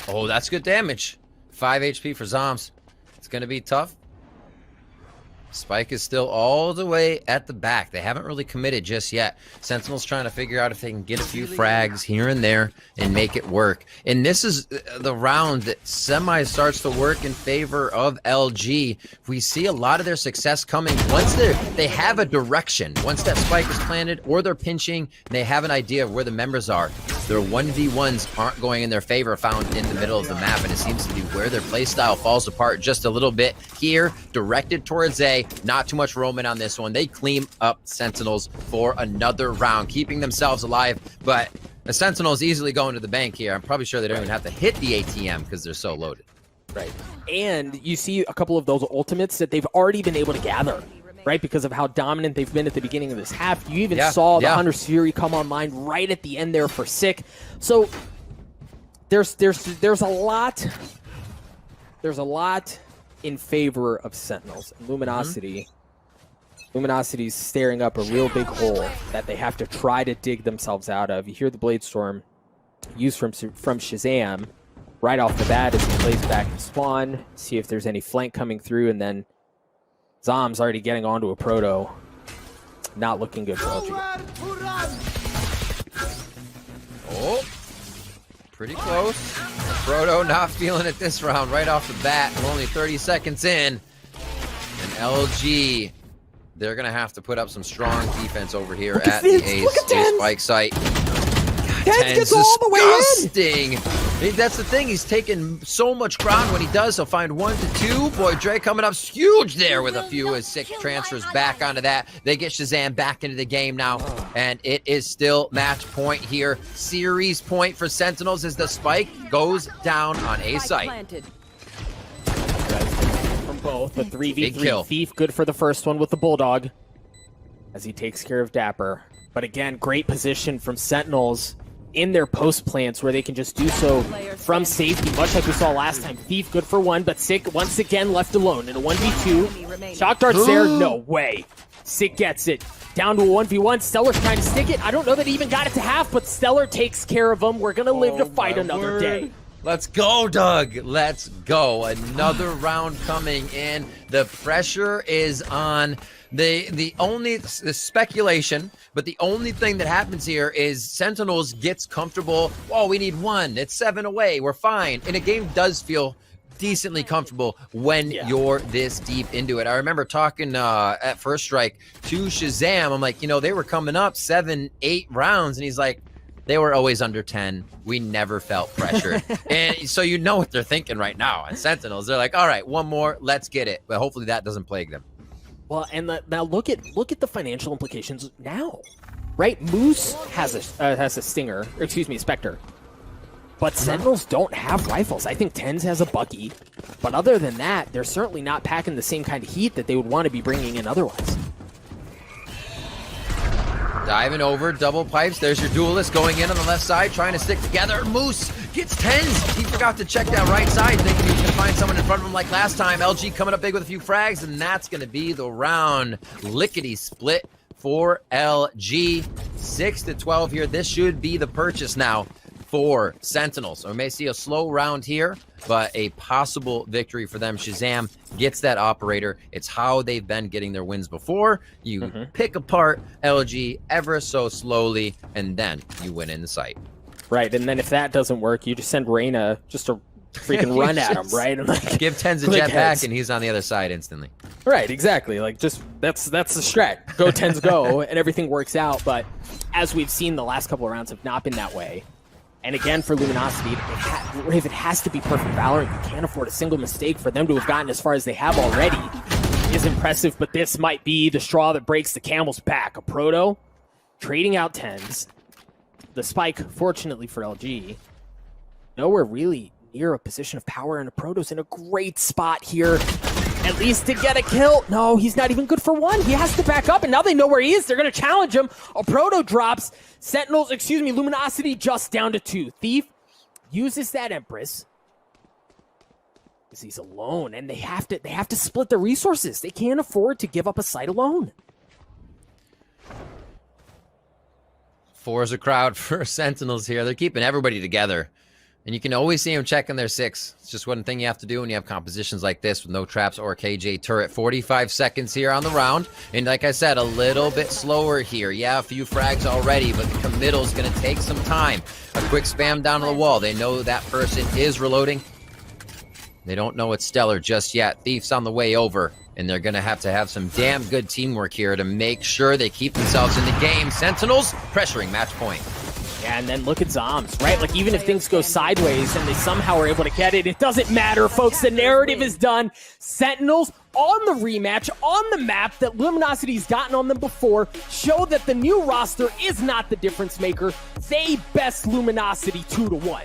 Oh, that's good damage. 5 HP for Zombs. It's going to be tough. Spike is still all the way at the back. They haven't really committed just yet. Sentinel's trying to figure out if they can get a few frags here and there and make it work. And this is the round that semi starts to work in favor of LG. We see a lot of their success coming once they have a direction. Once that spike is planted or they're pinching, and they have an idea of where the members are. Their 1v1s aren't going in their favor, found in the middle of the map, and it seems to be where their playstyle falls apart just a little bit here, directed towards A. Not too much roaming on this one. They clean up Sentinels for another round, keeping themselves alive, but the Sentinels easily going to the bank here. I'm probably sure they don't even have to hit the ATM because they're so loaded. Right. And you see a couple of those ultimates that they've already been able to gather, right? Because of how dominant they've been at the beginning of this half. You even saw the Hunter's Fury come online right at the end there for Sick. So there's a lot in favor of Sentinels. And Luminosity. Luminosity's staring up a real big hole that they have to try to dig themselves out of. You hear the Blade Storm used from Shazam right off the bat as he plays back to spawn, see if there's any flank coming through, and then Zom's already getting onto a Proto. Not looking good for LG. Oh, pretty close. Proto not feeling it this round right off the bat. We're only 30 seconds in. And LG, they're going to have to put up some strong defense over here at the A spike site. TenZ gets all the way in. That's the thing. He's taking so much ground. When he does, he'll find 1 to 2. Boy, Dre coming up huge there with a few as Sick transfers back onto that. They get Shazam back into the game now, and it is still match point here. Series point for Sentinels as the spike goes down on A site. From both, the 3v3 Thief, good for the first one with the Bulldog as he takes care of Dapper. But again, great position from Sentinels in their post plants where they can just do so from safety, much like we saw last time. Thief good for 1, but Sick once again left alone in a 1v2. Shock darts there, no way. Sick gets it. Down to a 1v1. Stellar's trying to stick it. I don't know that he even got it to half, but Stellar takes care of him. We're gonna live to fight another day. Let's go, Doug. Let's go. Another round coming in. The pressure is on. The speculation, but the only thing that happens here is Sentinels gets comfortable. Oh, we need 1. It's 7 away. We're fine. And a game does feel decently comfortable when you're this deep into it. I remember talking at First Strike to Shazam. I'm like, they were coming up 7, 8 rounds, and he's like, they were always under 10. We never felt pressured. And so you know what they're thinking right now. And Sentinels, they're like, all right, 1 more, let's get it. But hopefully that doesn't plague them. Well, and now look at the financial implications now, right? Moose has a Stinger, or excuse me, Spectre, but Sentinels don't have rifles. I think TenZ has a Bucky, but other than that, they're certainly not packing the same kind of heat that they would want to be bringing in otherwise. Diving over, double pipes. There's your duelist going in on the left side, trying to stick together. Moose gets TenZ. He forgot to check that right side, thinking he was going to find someone in front of him like last time. LG coming up big with a few frags, and that's going to be the round. Lickety split for LG. 6 to 12 here. This should be the purchase now for Sentinels. So we may see a slow round here, but a possible victory for them. Shazam gets that operator. It's how they've been getting their wins before. You pick apart LG ever so slowly, and then you win in the sight. Right, and then if that doesn't work, you just send Reyna just freaking run at him, right? And like, Give TenZ a click jet heads. back, and he's on the other side instantly. Right, exactly. Like, just that's the strat. Go TenZ go, and everything works out. But as we've seen, the last couple of rounds have not been that way. And again, for Luminosity, if it has to be perfect Valorant, you can't afford a single mistake. For them to have gotten as far as they have already is impressive, but this might be the straw that breaks the camel's back. A Proto trading out TenZ. The spike, fortunately for LG, nowhere really near a position of power, and a Proto's in a great spot here, at least to get a kill. No, he's not even good for one. He has to back up, and now they know where he is. They're going to challenge him. A Proto drops. Sentinels, Luminosity just down to 2. Thief uses that Empress because he's alone, and they have to split the resources. They can't afford to give up a site alone. 4 is a crowd for Sentinels here. They're keeping everybody together. And you can always see them checking their 6. It's just one thing you have to do when you have compositions like this with no traps or KJ turret. 45 seconds here on the round. And like I said, a little bit slower here. Yeah, a few frags already, but the committal's going to take some time. A quick spam down to the wall. They know that person is reloading. They don't know it's Stellar just yet. Thief's on the way over. And they're going to have some damn good teamwork here to make sure they keep themselves in the game. Sentinels pressuring match point. Yeah, and then look at Zombs, right? Like, even if things go sideways and they somehow are able to get it, it doesn't matter, folks. The narrative is done. Sentinels on the rematch, on the map that Luminosity's gotten on them before, show that the new roster is not the difference maker. They best Luminosity 2-1.